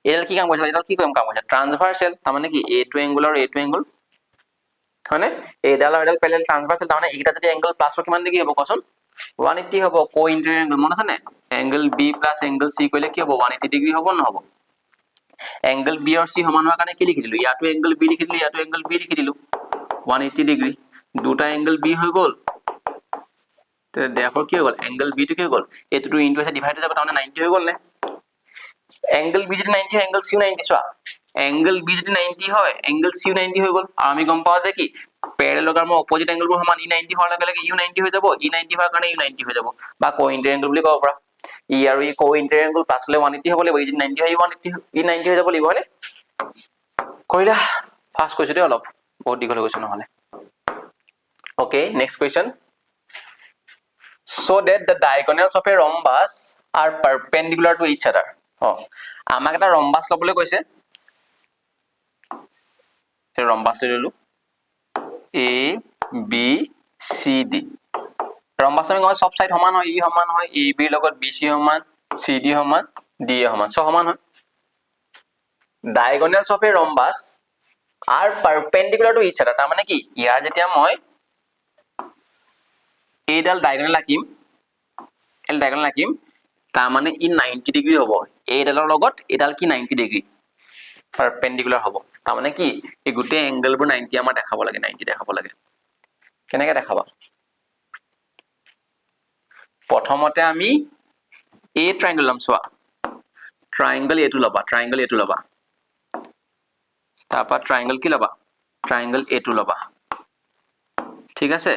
এডাল কি কাম কৰিছে এডাল কি কাম কৰিছে ট্ৰান্সভাৰ্সেল তাৰ মানে কি A2 এংগল আৰু A2 এংগল হয়নে এইডাল আৰু এডাল প্যাৰালেল ট্ৰান্সভাৰ্সেল তাৰ মানে এইটা যদি এংগল প্লাছৰ কিমান ডিগ্ৰী হ'ব কোৱাচোন 180 হ'ব কো ইন্টাৰিয়ৰ এংগল মন আছে নে angle B plus angle C কৰিলে কি হ'ব 180 ডিগ্ৰী হ'ব নহ'ব এংগল B আৰু C সমান হোৱাৰ কাৰণে কি লিখি দিলো ইয়াটো এংগল B লিখি দিলো ইয়াটো এংগল B লিখি দিলো 180 ডিগ্ৰী দুটা এংগল B হৈ গ'ল তে দেখো কি হৈ গ'ল এংগল B টো কি হৈ গ'ল এইটো ইনটু আছে ডিভাইড হৈ যাব তাৰমানে 90 হৈ গ'ল নে এংগল B যদি 90 হয় এংগল C 90 চোৱা এংগল B যদি 90 হয় এংগল C 90 হৈ গ'ল আৰু আমি গম পাওঁ যে কি প্যাৰালেলগ্ৰামৰ অপজিট এংগলবোৰ সমান ই 90 হোৱাৰ লগে লগে ইউ 90 হৈ যাব ই 90 হোৱাৰ কাৰণে ইউ 90 হৈ যাব বা কো ইন্টাৰিয়ৰ এংগল বুলি ক'ব পাৰা ই আৰু ই কো ইন্টাৰিয়ৰ এংগল প্লাছ হ'লে 180 হ'ব লাগিব ই যদি 90 হয় ই 180 ই 90 হৈ যাব লাগিব হয়নে কৰিলা ফাষ্ট কৈছো দেই অলপ বহুত দীঘল হৈ গৈছে নহলে okay next question so that the diagonals of a rhombus are perpendicular to each other আমাক এটা ৰম্বাস লবলৈ কৈছে এই ৰম্বাস লৈ ললো A B C D ৰম্বাস আমি সব সাইড সমান হয় ই সমান হয় AB লগত BC সমান CD সমান DA সমান সব সমান হয় diagonals of a rhombus are perpendicular to each other তাৰ মানে কি ইয়াৰ যেতিয়া মই এইডাল ডায়াগোনাল আঁকিম তাৰ মানে ই 90 ডিগ্ৰী হ'ব এইডালৰ লগত এইডাল কি 90 ডিগ্ৰী পাৰপেন্ডিকুলাৰ হ'ব তাৰ মানে কি এই গুটে এংগলবোৰ 90 আমাৰ দেখাব লাগে 90 দেখাব লাগে কেনেকৈ দেখাবা প্ৰথমতে আমি এই ট্ৰায়াঙ্গল লম চোৱা ট্ৰায়াঙ্গল এটো লবা তাৰপা ট্ৰায়াঙ্গল কি লবা ট্ৰায়াঙ্গল এটো লবা ঠিক আছে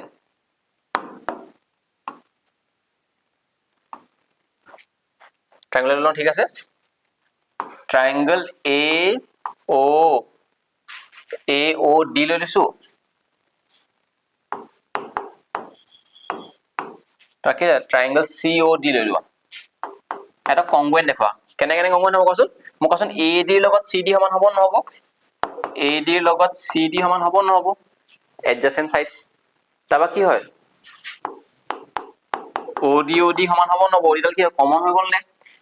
ট্ৰায়াঙ্গল লও ঠিক আছে ট্ৰায়াঙ্গল AOD লৈ লৈছো তাকে ট্ৰায়াঙ্গল COD লৈ লোৱা এটা কংগ্ৰুৱেন্ট দেখুৱা কেনে কংগ্ৰুৱেন্ট হ'ব কোৱাচোন মই কোৱাচোন AD ৰ লগত CD সমান হ'ব নহ'ব AD ৰ লগত CD সমান হ'ব নহ'ব এডজাসেন্ট সাইডস তাবা কি হয় OD সমান হ'ব নহ'ব ওডিডাল কি কমন হৈ গ'ল নে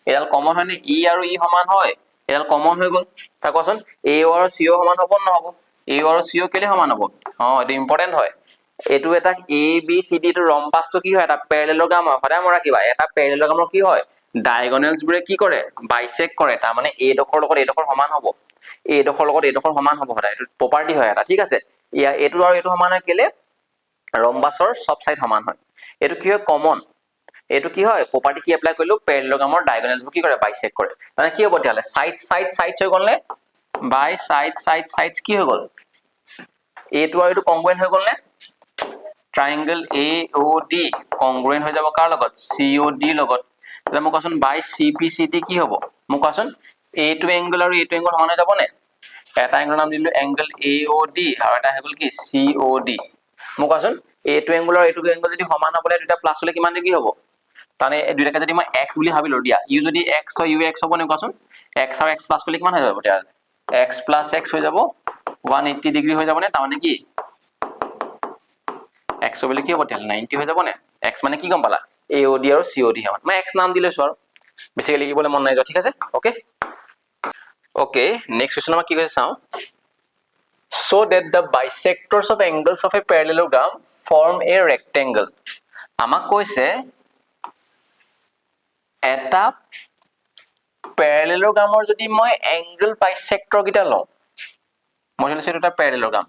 এডাল কমন হয় নে ই আৰু ই সমান হয় এডাল কমন হৈ গ'ল তা কোৱাচোন AO আৰু CO সমান হ'ব নহ'ব AO আৰু CO কেলে সমান হ'ব এটো ইম্পৰ্টেন্ট হয় এটো এটা ABCD টো ৰম্বাসটো কি হয় এটা প্যাৰালেলগ্ৰাম হয় সদায় মৰা কিবা এটা প্যাৰালেলগ্ৰামৰ কি হয় ডায়াগোনালস বোৰে কি কৰে বাইসেক্ট কৰে তাৰ মানে A ডখৰ লগত A ডখৰ সমান হ'ব A ডখৰ লগত A ডখৰ সমান হ'ব সদায় এটো প্ৰপাৰ্টি হয় এটা ঠিক আছে ইয়া এটো আৰু এটো সমান হয় কেলে ৰম্বাসৰ সব সাইড সমান হয় এটো কি হয় কমন এটো কি হয় প্ৰপাৰ্টি কি এপ্লাই কৰিলো প্যাৰালেলগ্ৰামৰ ডায়াগোনালস কি কৰে বাইসেক্ট কৰে মানে কি হ'ব তেতিয়ালে সাইড হৈ গ'ল নে বাই সাইড কি হৈ গ'ল এটো আৰু এটো কংগ্ৰুৱেন্ট হৈ গ'ল নে ট্ৰাইংগল AOD কংগ্ৰুৱেন্ট হৈ যাব কাৰ লগত COD লগত তেতিয়া মোক কোৱাচোন বাই CPCD কি হ'ব মোক কোৱাচোন এইটো এংগল আৰু এইটো এংগল সমান হৈ যাব নে এটা এংগল নাম দিলো এংগল AOD আৰু এটা হৈ গল কি COD মোক কোৱাচোন এইটো এংগল আৰু এইটো এংগল যদি সমান হ'বলে দুটা প্লাস হ'লে কিমান ডিগ্ৰী হ'ব তানে এই দুটাকে যদি মই x বুলি ভাবিলো দিয়া u যদি x হয় u x হ'ব নে কোৱাচোন x আৰু x প্লাস কৰিলে কিমান হৈ যাব তেতিয়া x plus x হৈ যাব 180 ডিগ্ৰী হৈ যাব নে তাৰমানে কি x হ'বলে কি হ'ব তেল 90 হৈ যাব নে x মানে কি গম পালা AOD আৰু COD হয় মই x নাম দিলৈছো আৰু বেছিকৈ লিখিবলৈ মন নাই যোৱা ঠিক আছে ওকে ওকে নেক্সট কোৱেশ্চন আমাৰ কি কৈছে চাও so that the bisectors of angles of a parallelogram form a rectangle আমাক কৈছে এটা প্যাৰেলেলোগ্ৰামৰ যদি মই এংগল বাইসেক্টৰ গিটা লওঁ মই লৈছো এটা প্যাৰেলেলোগ্ৰাম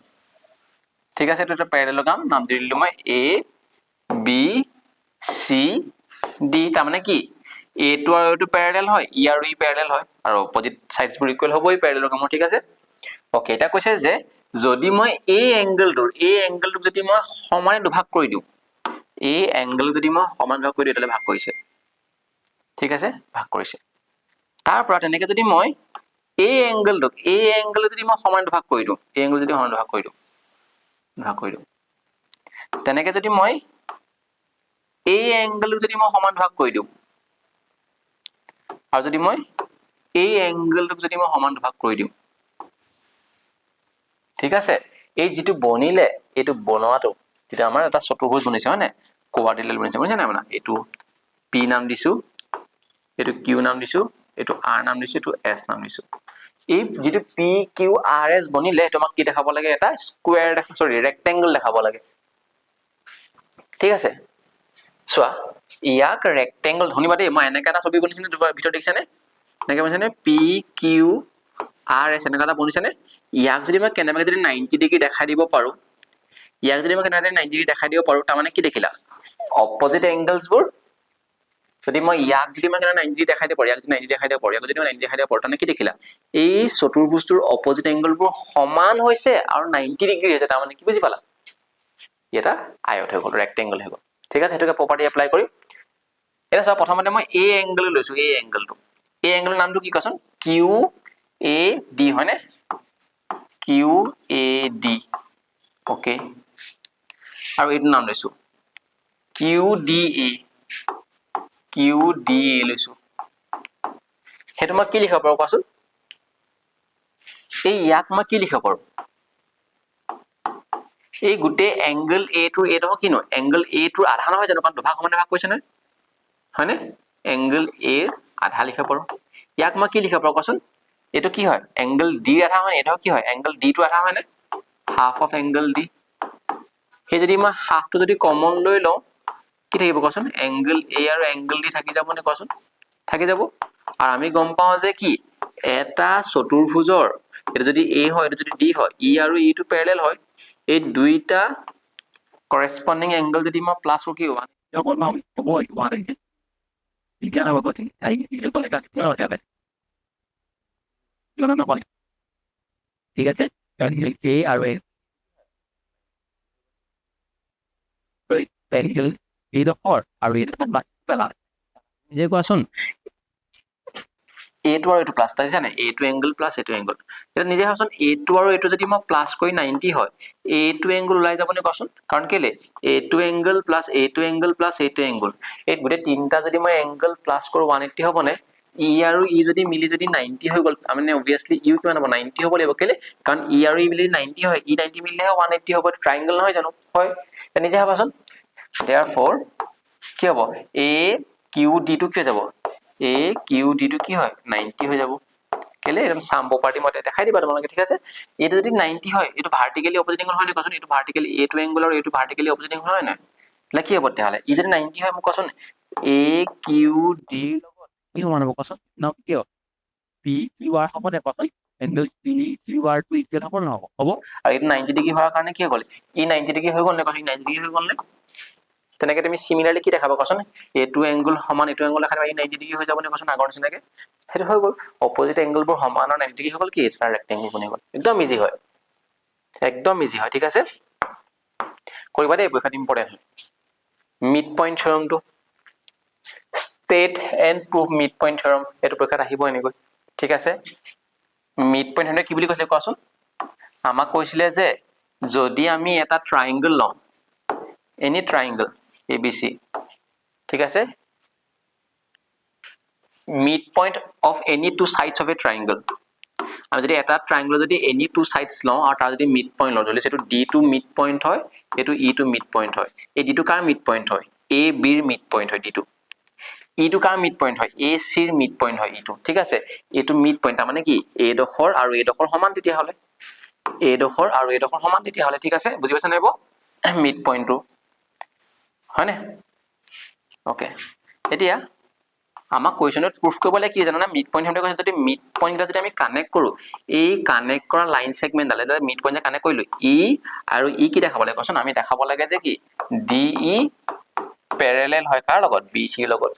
ঠিক আছে এটা প্যাৰেলেলোগ্ৰাম নাম দিলো মই A B C D তাৰ মানে কি A টো আৰু এটো প্যাৰেলেল হয় ই আৰু ই প্যাৰেলেল হয় আৰু অপজিট সাইডস বোৰ ইকুৱেল হ'বই প্যাৰেলেলোগ্ৰামৰ ঠিক আছে ওকে এটা কৈছে যে যদি মই এই এংগলটো যদি মই সমানে দুভাগ কৰি দিও এই এংগল যদি মই সমান ভাগ কৰি দিও তাহলে ভাগ কৰিছে ঠিক আছে ভাগ কৰিছে তাৰ পৰা তেনেকে যদি মই এই এংগলটো যদি মই সমান ভাগ কৰি দিও এই এংগল যদি সমান ভাগ কৰি দিও তেনেকে যদি মই এই এংগলটো যদি মই সমান ভাগ কৰি দিও আৰু যদি মই এই এংগলটো যদি মই সমান ভাগ কৰি দিও ঠিক আছে এই যেটো বনিলে এটো বনোৱাটো যেটা আমাৰ এটা চতুৰ্ভুজ বনিছে হয় না কোৱাড্ৰিলেটাৰেল বনিছে বুজিছা না মানে এটো P নাম দিছো এটো Q নাম দিছো এটো R নাম দিছো এটো S নাম দিছো এই যেটো PQRS বনিলে তোমাক কি দেখাব লাগে এটা স্কয়াৰ ৰেক্টেংগল দেখাব লাগে ঠিক আছে সোয়া ইয়াক ৰেক্টেংগল ধনিবা দেই মই এনেকা এটা ছবি বনিছিনে তোমাৰ ভিতৰত দেখিছানে এনেকা বনিছানে PQRS এনেকা এটা বনিছানে ইয়াক যদি মই কেনেবাকে যদি 90 ডিগ্ৰী দেখাই দিব পাৰো ইয়াক যদি মই কেনেবাকে 90 ডিগ্ৰী দেখাই দিব পাৰো তাৰ মানে কি দেখিলা অপজিট এংগলস বোৰ যদি মই ইয়াক যদি মই 90 ডিগ্ৰী দেখাই দিব পাৰো ইয়াক যদি 90 দেখাই দিব পাৰো ইয়াক যদি মই 90 দেখাই দিব পাৰো তানে কি দেখিলা এই চতুৰ্ভুজটোৰ অপজিট এংগল বোৰ সমান হৈছে আৰু 90 ডিগ্ৰী হৈছে তাৰ মানে কি বুজি পালা এটা আয়ত হৈ গল ৰেক্টেংগল হৈ গল ঠিক আছে হেতুকে প্ৰপাৰ্টি এপ্লাই কৰি এটা সব প্ৰথমতে মই এই এংগল লৈছো এই এংগলটো এই এংগলৰ নামটো কি কচোন QAD হয়নে QAD ওকে আৰু এইটো নাম লৈছো QDA লৈছো হেতু মই কি লিখিব পাৰো কোৱাচোন এই ইয়াক মই কি লিখিব পাৰো এই গুটে এংগল A টোৰ এটো কিনো এংগল A টোৰ আধা নহয় জানো কাৰণ দুভাগ সমানে ভাগ কৰিছে নহয় হয়নে এংগল A ৰ আধা লিখিব পাৰো ইয়াক মই কি লিখিব পাৰো কোৱাচোন এটো কি হয় এংগল D আধা হয় এটো কি হয় এংগল D টো আধা হয়নে হাফ অফ এংগল D হে যদি মই হাফ টো যদি কমন লৈ লও কি থাকিব কোৱাচোন এংগল A আৰু এংগল D থাকি যাব নে কোৱাচোন থাকি যাব আৰু আমি গম পাও যে কি এটা চতুৰ্ভুজৰ এটা যদি A হয় এটা যদি D হয় E আৰু E টো প্যাৰেলেল হয় এই দুইটা corresponding angle যদি মই প্লাস কি হোৱা ঠিক আছে A আৰু A পেৰিকেল এইডোখৰ আৰু এইটো পেলা যে কোৱাচোন এটো আৰু এটো প্লাস তাই জানে এটো এংগল প্লাস এটো এংগল এটা নিজে হাসন এটো আৰু এটো যদি মই প্লাস কৰি 90 হয় এটো এংগল ওলাই যাব নে কোৱাচোন কাৰণ কেলে এটো এংগল প্লাস এটো এংগল প্লাস এটো এংগল এই গুটে তিনটা যদি মই এংগল প্লাস কৰো 180 হ'ব নে ই আৰু ই যদি মিলি যদি 90 হৈ গল মানে obviously ইউ কিমান হ'ব 90 হ'ব লাগিব কেলে কাৰণ ই আৰু ই মিলি 90 হয় ই 90 মিলিলে 180 হ'ব ট্ৰায়াঙ্গল নহয় জানো হয় তে নিজে ভাবাচোন therefore কি হ'ব a q d টো কি যাব a q d টো কি হয় 90 হৈ যাব কেলে এরকম সাম প্রপার্টি মতে দেখাই দিবা তোমালোকে ঠিক আছে এটা যদি 90 হয় এটো ভার্টিক্যালি অপোজিট এঙ্গল হয় না কোন এটো ভার্টিক্যালি এ টু এঙ্গল আর এটো ভার্টিক্যালি অপোজিট এঙ্গল হয় না তাহলে কি হবে তাহলে ই যদি 90 হয় মোক কোন a q d লগত কি সমান হ'ব কোন না কি p q r হ'ব না কোন angle p q r to equal হ'ব না হ'ব আর এটা 90 ডিগ্রি হওয়ার কারণে কি হ'ল ই 90 ডিগ্রি হৈ গল না কোন 90 ডিগ্রি হৈ গল না তেনেকে তুমি সিমিলারলি কি দেখাবা কোন এটো এঙ্গল সমান এটো এঙ্গল দেখাবা ই 90 ডিগ্রি হৈ যাব না কোন আগৰ নিচিনাকে হেতু হৈ গল অপোজিট এঙ্গল বোৰ সমান আৰু 90 ডিগ্ৰি হৈ গল কি এটা ৰেক্টেংগল বনি গল একদম ইজি হয় ঠিক আছে কৰিবা দেই, পৰীক্ষাত ইম্পৰ্টেণ্ট হয়। মিড পইণ্ট থিয়ৰমটো, state and prove mid point theorem, এইটো পৰীক্ষাত আহিব এনেকৈ। ঠিক আছে, মিড পইণ্ট থিয়ৰমে কি বুলি কৈছিলে কোৱাচোন? আমাক কৈছিলে যে যদি আমি এটা ট্ৰাইংগল লওঁ, any triangle A B C, ঠিক আছে, mid point of any two sides of a triangle, আমি যদি এটা ট্ৰাইংগল যদি এনি টু চাইডছ লওঁ আৰু তাৰ যদি মিড পইণ্ট লওঁ, ধৰি এইটো ডি টু মিড পইণ্ট হয়, এইটো ই টু মিড পইণ্ট হয়, এই ডিটো কাৰ মিড পইণ্ট হয়? এ বিৰ মিড পইণ্ট হয় ডিটো। ইটো কাৰ মিড পইণ্ট হয়? এ চিৰ মিড পইণ্ট হয় ইটো। ঠিক আছে, এইটো মিড পইণ্ট, তাৰমানে কি এইডোখৰ আৰু এইডোখৰ সমান তেতিয়াহ'লে, এইডোখৰ আৰু এইডোখৰ সমান তেতিয়াহ'লে। ঠিক আছে, বুজি পাইছা নাই মিড পইণ্টটো, হয়নে? অ'কে, এতিয়া আমাক কুৱেশ্যনত প্ৰুফ কৰিব লাগে কি জানানে? মিড পইণ্ট কৈছে যদি মিড পইণ্ট কেইটা যদি আমি কানেক্ট কৰো, এই কানেক্ট কৰা লাইন ছেগমেণ্টডালে মিড পইণ্ট কানেক্ট কৰিলো, ই আৰু ই কি দেখাব লাগে কোৱাচোন? আমি দেখাব লাগে যে কি ডি ই পেৰেলেল হয় কাৰ লগত? বি চিৰ লগত।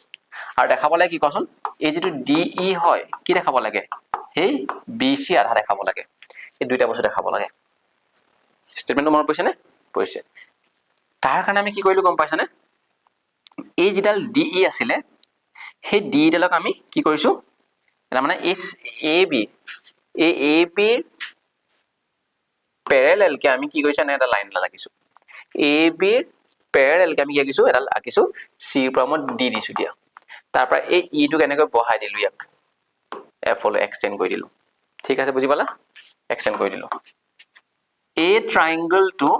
আৰু দেখাব লাগে কি কোৱাচোন? এই যিটো ডি ই হয় কি দেখাব লাগে? সেই বি চি আধা দেখাব লাগে। এই দুইটা বস্তু দেখাব লাগে। ষ্টেটমেণ্টটো মনত পৰিছে নে? পৰিছে। তাৰ কাৰণে আমি কি কৰিলো গম পাইছানে? এই যিডাল ডি ই আছিলে, সেই ডি ডালক আমি কি কৰিছো, তাৰমানে এ বিৰ পেৰেলেলকে আমি কি কৰিছো, এনে এটা লাইন এটা আঁকিছো। এ বিৰ পেৰেলেলকে আমি কি আঁকিছো? এডাল আঁকিছো, চিৰ পৰা মই ডি দিছো দিয়া। তাৰ পৰা এই ইটোক এনেকৈ বহাই দিলো, ইয়াক এফলৈ এক্সটেণ্ড কৰি দিলো। ঠিক আছে, বুজি পালা? এক্সটেণ্ড কৰি দিলো। এই ট্ৰাইংগলটো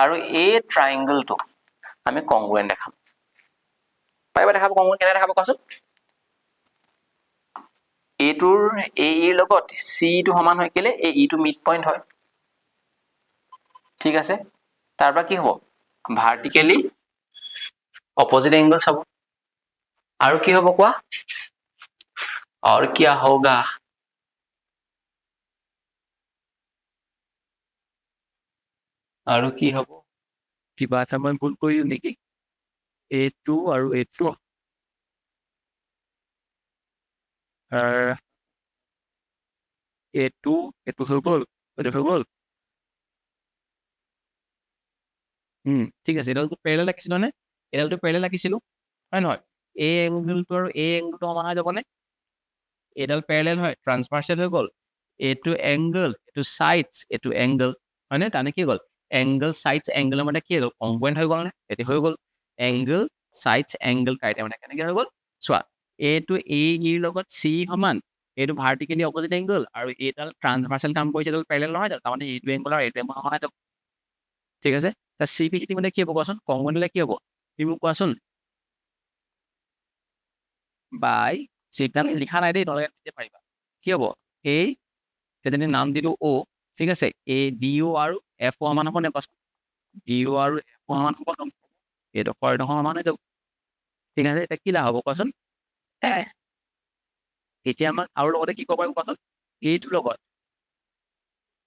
আৰু এই ট্ৰাইংগলটো আমি কংগ্ৰুৱেণ্ট দেখাম। পাৰিবা দেখাব? কংগ্ৰুৱেণ্ট কেনে দেখাব কোৱাচোন? এইটোৰ এ ইৰ লগত চি টো সমান হয়, কেলে এই ইটো মিড পইণ্ট হয়। ঠিক আছে, তাৰ পৰা কি হ'ব? ভাৰ্টিকেলি অপজিট এংগল চাব। আৰু কি হ'ব কোৱা? और क्या होगा? আৰু কি হ'ব? কিবা এটা মই ভুল কৰিলো নেকি? এইটো আৰু এইটো এইটো হৈ গ'ল, এইটো হৈ গ'ল। ঠিক আছে, এডালটো পেৰেলেল আঁকিছিলো নে? এডালটো পেৰেলেল আঁকিছিলো, হয় নহয়? এই এংগলটো আৰু এই এংগলটো সমান হৈ যাবনে? এইডাল পেৰেলেল হয়, ট্ৰান্সভাৰ্চেল হৈ গ'ল। এইটো এংগল, এইটো চাইডছ, এইটো এংগল, হয়নে? তাৰমানে কি গ'ল? এংগল চাইডছ এংগলৰ মানে কি হৈ গ'ল? কংগ্ৰুৱেণ্ট হৈ গ'ল নে? এইটো হৈ গ'ল। এংগল চাইডছ এংগল কাইটে মানে কেনেকে হৈ গ'ল? চোৱা, এইটো এ ইৰ লগত চি সমান, এইটো ভাৰ্টিকেলি অপজিট এংগল, আৰু এইডাল ট্ৰান্সভাৰ্চেল কাম কৰিছে, এইডাল পেৰেলেল নহয় জানো? তাৰমানে এইটো এংগল আৰু এইটো এংগল সমান হৈ যাব। ঠিক আছে, চি পি খিনি মানে কি হ'ব কোৱাচোন? কংগ্ৰুৱেণ্ট হ'লে কি হ'ব? তুমি মোক কোৱাচোন। বাই চিগনেল লিখা নাই দেই, তোমালোকে নিজে পাৰিবা। কি হ'ব? এই যদি নাম দিলো অ, ঠিক আছে, এ ডি অ আৰু এফ অ সমান হ'ব নে কোৱাচোন? ডি অ আৰু এফ অ সমান হ'ব, এইডোখৰ সমান হৈ যাব। ঠিক আছে, এতিয়া কি লাভ হ'ব কোৱাচোন? এতিয়া আমাক আৰু লগতে কি ক'ব পাৰিব কোৱাচোন? এইটোৰ লগত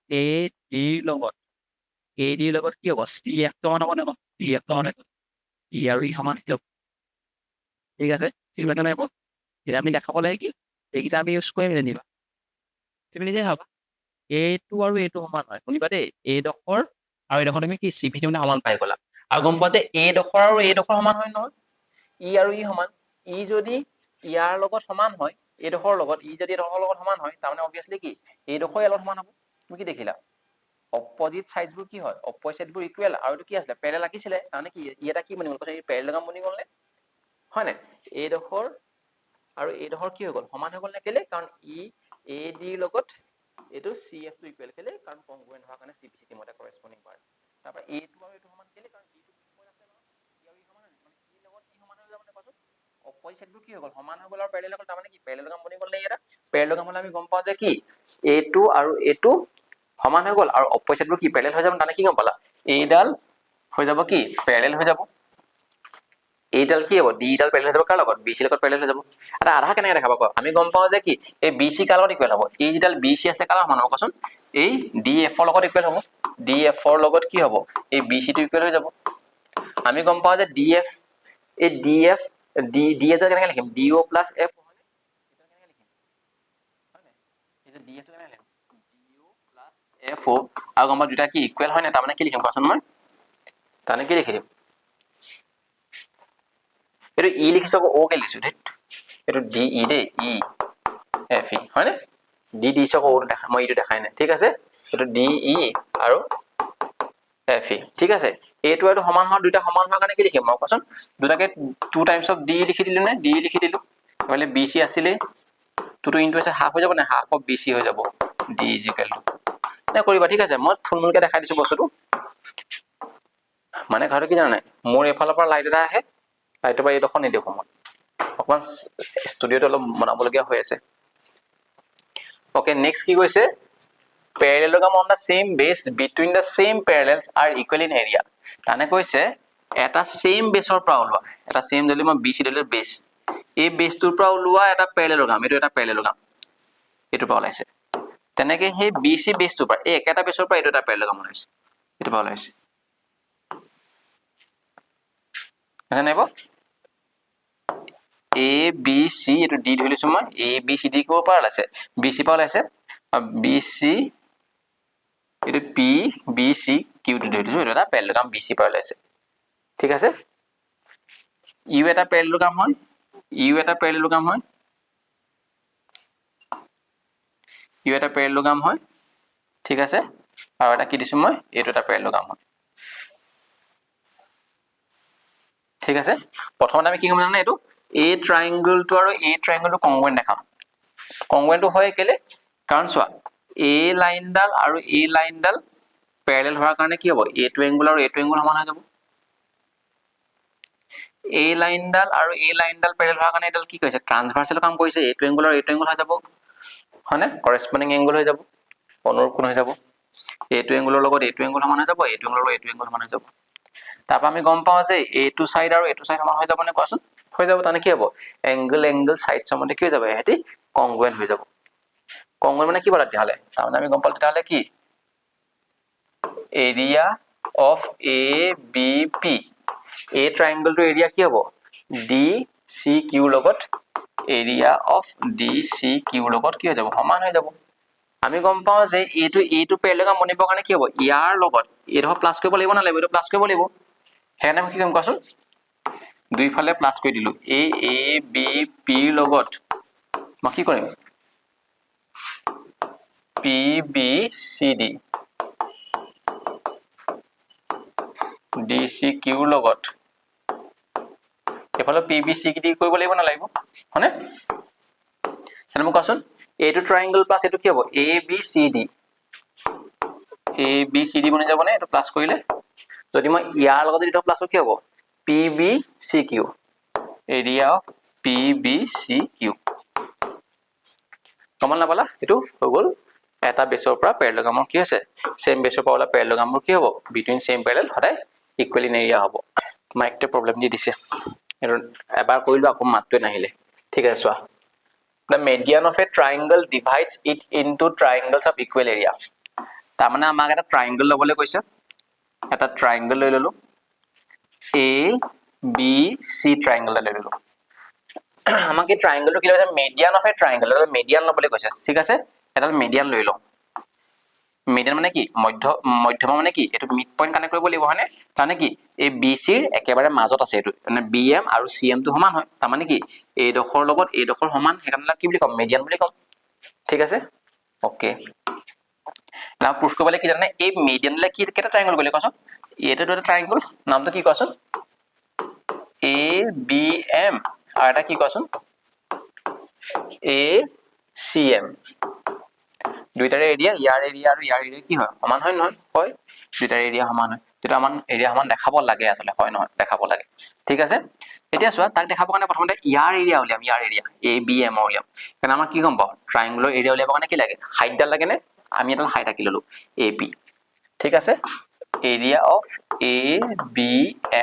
এ ডিৰ লগত কি হ'ব? চি এফ টো সমান হ'ব নে? চি এফ টো সমান হ'ব, ই আৰু ই সমান হৈ যাব। ঠিক আছে, ঠিক আছে নাই? এতিয়া আমি দেখাব লাগে কি এইকেইটা আমি ইউজ কৰিম যেনিবা, তুমি নিজে ভাবা। এইটো আৰু এইটো সমান হয়, শুনিবা দেই, এইডোখৰ আৰু এইডোখৰ তুমি কি চিভিটি মানে সমান পাই গলা। আৰু গম পোৱা যে এইডোখৰ আৰু এইডোখৰ সমান হয় নহয়, ই আৰু ই সমান। ই যদি ইয়াৰ লগত সমান হয়, এইডোখৰ লগত, ই যদি এইডোখৰ লগত সমান হয়, তাৰমানে অবভিয়াছলি কি এইডোখৰ ইয়াৰ লগত সমান হ'ব। তুমি কি দেখিলা? অপজিট চাইডবোৰ কি হয়? অপজিট চাইডবোৰ ইকুৱেল, আৰু এইটো কি আছিলে? পেৰেলেল আঁকিছিলে, তাৰমানে কি ই এটা কি বনি গ'ল? এই পেৰেলেলগ্ৰাম বনি গ'ল নে? হয় নাই? এইডোখৰ আৰু এইডোখৰ কি হৈ গ'ল? সমান হৈ গ'ল নে? কেলে? কাৰণ ই এ ডিৰ লগত এইটো চি এফ টো ইকুৱেল, কেলে? কাৰণ কংগ্ৰুৱেণ্ট হোৱাৰ কাৰণে চি পি চি মতে কৰেস্পন্ডিং পাৰ্টছ। তাৰপৰা এইটো আৰু এইটো সমান, কেলে? কাৰণ ইটো মিড পইণ্ট আছে নহয়, ই আৰু ই সমান হয়, মানে ই লগত ই সমান হৈ যাব নে কোৱাচোন? অপজিট চাইডবোৰ কি হৈ গ'ল? সমান হৈ গ'ল আৰু পেৰেলেল হৈ গ'ল, তাৰমানে কি পেৰেলেলগ্ৰাম বনি গ'ল নে? এটা পেৰেলেলগ্ৰাম হ'লে আমি গম পাওঁ যে কি এইটো আৰু এইটো সমান হৈ গ'ল, আৰু অপজিট চাইডবোৰ কি পেৰেলেল হৈ যাব, তাৰমানে কি গম পালা? এইডাল হৈ যাব কি পেৰেলেল হৈ যাব। এইডাল কি হ'ব? ডিডাল পেৰেলেল হৈ যাব কাৰ লগত? বি চিৰ লগত পেৰেলেল হৈ যাব। এটা আধা কেনেকে দেখাব কোৱা? আমি গম পাওঁ যে কি এই বি চি কাৰ লগত ইকুৱেল হ'ব? এই যিডাল বি চি আছে কাৰ লগত সমান হ'ব কোৱাচোন? এই ডি এফৰ লগত ইকুৱেল হ'ব। ডি এফৰ লগত কি হ'ব? এই বি চি টো ইকুৱেল হৈ যাব। আমি গম পাওঁ যে ডি এফ, এই ডি এফ ডি এফ কেনেকে লিখিম? ডি অ প্লাছ এফ, এফ অ, আৰু গম পাওঁ দুটা কি ইকুৱেল হয় নে? তাৰমানে কি লিখিম কোৱাচোন? মই তাৰমানে কি লিখি দিম এইটো ই লিখিছো আকৌ অ কে লিখিছো দেই এইটো ডি ই দেই ই এফ ই হয়নে ডি দিছো আকৌ অটো দেখা মই এইটো দেখাই নাই ঠিক আছে এইটো ডি ই আৰু এফ ই ঠিক আছে এইটো আৰু সমান হোৱা দুইটা সমান হোৱাৰ কাৰণে কি লিখিম মই কোৱাচোন দুটাকে 2 টাইমছ অফ ডি লিখি দিলো নে ডি লিখি দিলো মানে বি চি আছিলে 2 ইনটু আছে হাফ হৈ যাব নে হাফ অফ বি চি হৈ যাব ডি ইজ ইকুৱেল টু নে কৰিবা ঠিক আছে মই থুলমুলকে দেখাই দিছো বস্তুটো মানে কথাটো কি জানা নাই মোৰ এইফালৰ পৰা লাইট এটা আহে লাইটৰ পৰা এইডোখৰ নেদেখো মই অকমান ষ্টুডিঅ'টো অলপ বনাবলগীয়া হৈ আছে ওকে নেক্সট কি কৈছে parallelogram on the same base between the same parallels are equal in area তানে কৈছে এটা সেম বেছৰ পৰা ওলোৱা এটা সেম যদি মই BC দিলে বেছ এই বেছটোৰ পৰা ওলোৱা এটা parallelogram এইটো এটা parallelogram এইটো পৰা ওলাইছে তেনেকে সেই BC বেছটোৰ পৰা এই একেটা বেছৰ পৰা এইটো এটা parallelogram ওলাইছে এইটো পৰা ওলাইছে জানেব A B C এইটো D ধৰি লৈছো মই A B C D ক'ৰ পৰা ওলাইছে BC পৰা ওলাইছে BC এইটো P B C Q টো ধৰি লৈছো এইটো এটা parallelogram BC পৰা ওলাইছে ঠিক আছে U এটা parallelogram হয় U এটা parallelogram হয় U এটা parallelogram হয় ঠিক আছে আৰু এটা কি দিছো মই এইটো এটা parallelogram হয় ঠিক আছে প্ৰথমতে আমি কি কৰিম জানা এইটো A triangle টো আৰু A triangle টো congruent দেখাম congruent টো হয় কেলে কাৰণ চোৱা A লাইন ডাল আৰু A লাইন ডাল parallel হোৱাৰ কাৰণে কি হ'ব A টো এংগল আৰু A টো এংগল সমান হৈ যাব A লাইন ডাল আৰু A লাইন ডাল parallel হোৱাৰ কাৰণে এডাল কি কৰিছে ট্ৰান্সভাৰ্সেল কাম কৰিছে A টো এংগল আৰু A টো এংগল হৈ যাব হয়নে কৰেসপন্ডিং এংগল হৈ যাব অনুৰূপ কোণ হৈ যাব A টো এংগলৰ লগত A টো এংগল সমান হৈ যাব A টো এংগলৰ লগত A টো এংগল সমান হৈ যাব তাৰপা আমি গম পাওঁ যে A টো সাইড আৰু A টো সাইড সমান হৈ যাব নে কোৱাচোন হৈ যাব তানে কি হ'ব এংগল সাইড সমতে কি হৈ যাব এহেতি কংগ্ৰুয়েন্ট হৈ যাব কংগ্ৰুয়েন্ট মানে কি বলা তেতিয়াহলে তাৰমানে আমি গম পালো তেতিয়াহলে কি area of A B P এই ট্ৰায়াঙ্গলটোৰ এৰিয়া কি হ'ব ডি সি কিউ লগত area of D C Q লগত কি হৈ যাব সমান হৈ যাব আমি গম পাওঁ যে এইটো parallelogram বনিবৰ কাৰণে কি হ'ব ইয়াৰ লগত এইডোখৰ প্লাস কৰিব লাগিব না লাগিব এইটো প্লাস কৰিব লাগিব হেনে কি কৰিম কোৱাচোন দুইফালে প্লাস কৰি দিলো এ বি পি লগত মই কি কৰিম পি বি সি ডি ডি সি কিউৰ লগত এফালে পি বি সি ডি কৰিব লাগিব না লাগিব হয়নে তেনে মোক কোৱাচোন এইটো ট্ৰায়াঙ্গল প্লাস এইটো কি হ'ব এ বি সি ডি বনি যাব নে এইটো প্লাস কৰিলে যদি মই ইয়াৰ লগত এইটো প্লাস কি হ'ব P B C Q area of P B C Q common নাপালা এইটো হৈ গ'ল এটা বেছৰ পৰা parallelogram কি আছে সেম বেছৰ পৰা ওলা parallelogram কি হ'ব বিটুইন সেম parallel সদায় ইকুৱেল ইন এৰিয়া হ'ব মাইকটো প্ৰবলেম দি দিছে এটো এবাৰ কৰিলো আকৌ মাতটোৱে নাহিলে ঠিক আছে চোৱা the median of a triangle divides it into triangles of equal area তাৰমানে আমাক এটা ট্ৰায়াঙ্গল লবলৈ কৈছে এটা ট্ৰায়াঙ্গল লৈ ললো A B C ট্ৰায়াঙ্গল লৈ ললো আমাক এই ট্ৰায়াঙ্গলটো কি কৈছে মিডিয়ান অফ এ ট্ৰায়াঙ্গল এটা মিডিয়ান লবলৈ কৈছে ঠিক আছে এটা মিডিয়ান লৈ লওঁ মিডিয়ান মানে কি মধ্যমা মানে কি এটো মিড পইণ্ট কানেক্ট কৰিব লাগিব হয়নে মানে কি এই BC ৰ একেবাৰে মাজত আছে এটো মানে BM আৰু CM টো সমান হয় তাৰ মানে কি এই ডখৰ লগত এই ডখৰ সমান হেকাৰণে কি বুলি কম মিডিয়ান বুলি কম ঠিক আছে ওকে না প্ৰুফ কৰিবলৈ কি জানে এই মিডিয়ানলে কি কেটা ট্ৰায়াঙ্গল বুলি কৈছো এটা দুটা ট্ৰায়াঙ্গল নামটো কি কোৱাচোন A B M আৰু এটা কি কোৱাচোন A C M দুইটাৰে এৰিয়া ইয়াৰ এৰিয়া আৰু ইয়াৰ এৰিয়া কি হয় সমান হয় নহয় হয় দুইটাৰ এৰিয়া সমান হয় যেটা মান এৰিয়া সমান দেখাব লাগে আসলে হয় নহয় দেখাব লাগে ঠিক আছে এতিয়া চোৱা তাক দেখাবৰ কাৰণে প্ৰথমতে ইয়াৰ এৰিয়া উলিয়াম ইয়াৰ এৰিয়া A B M উলিয়াম কাৰণ আমাৰ কি গম পাওঁ ট্ৰায়াঙ্গলৰ এৰিয়া উলিয়াবৰ কাৰণে কি লাগে হাইটডাল লাগে নে আমি এটা হাইট আঁকি ললো AP ঠিক আছে area of A B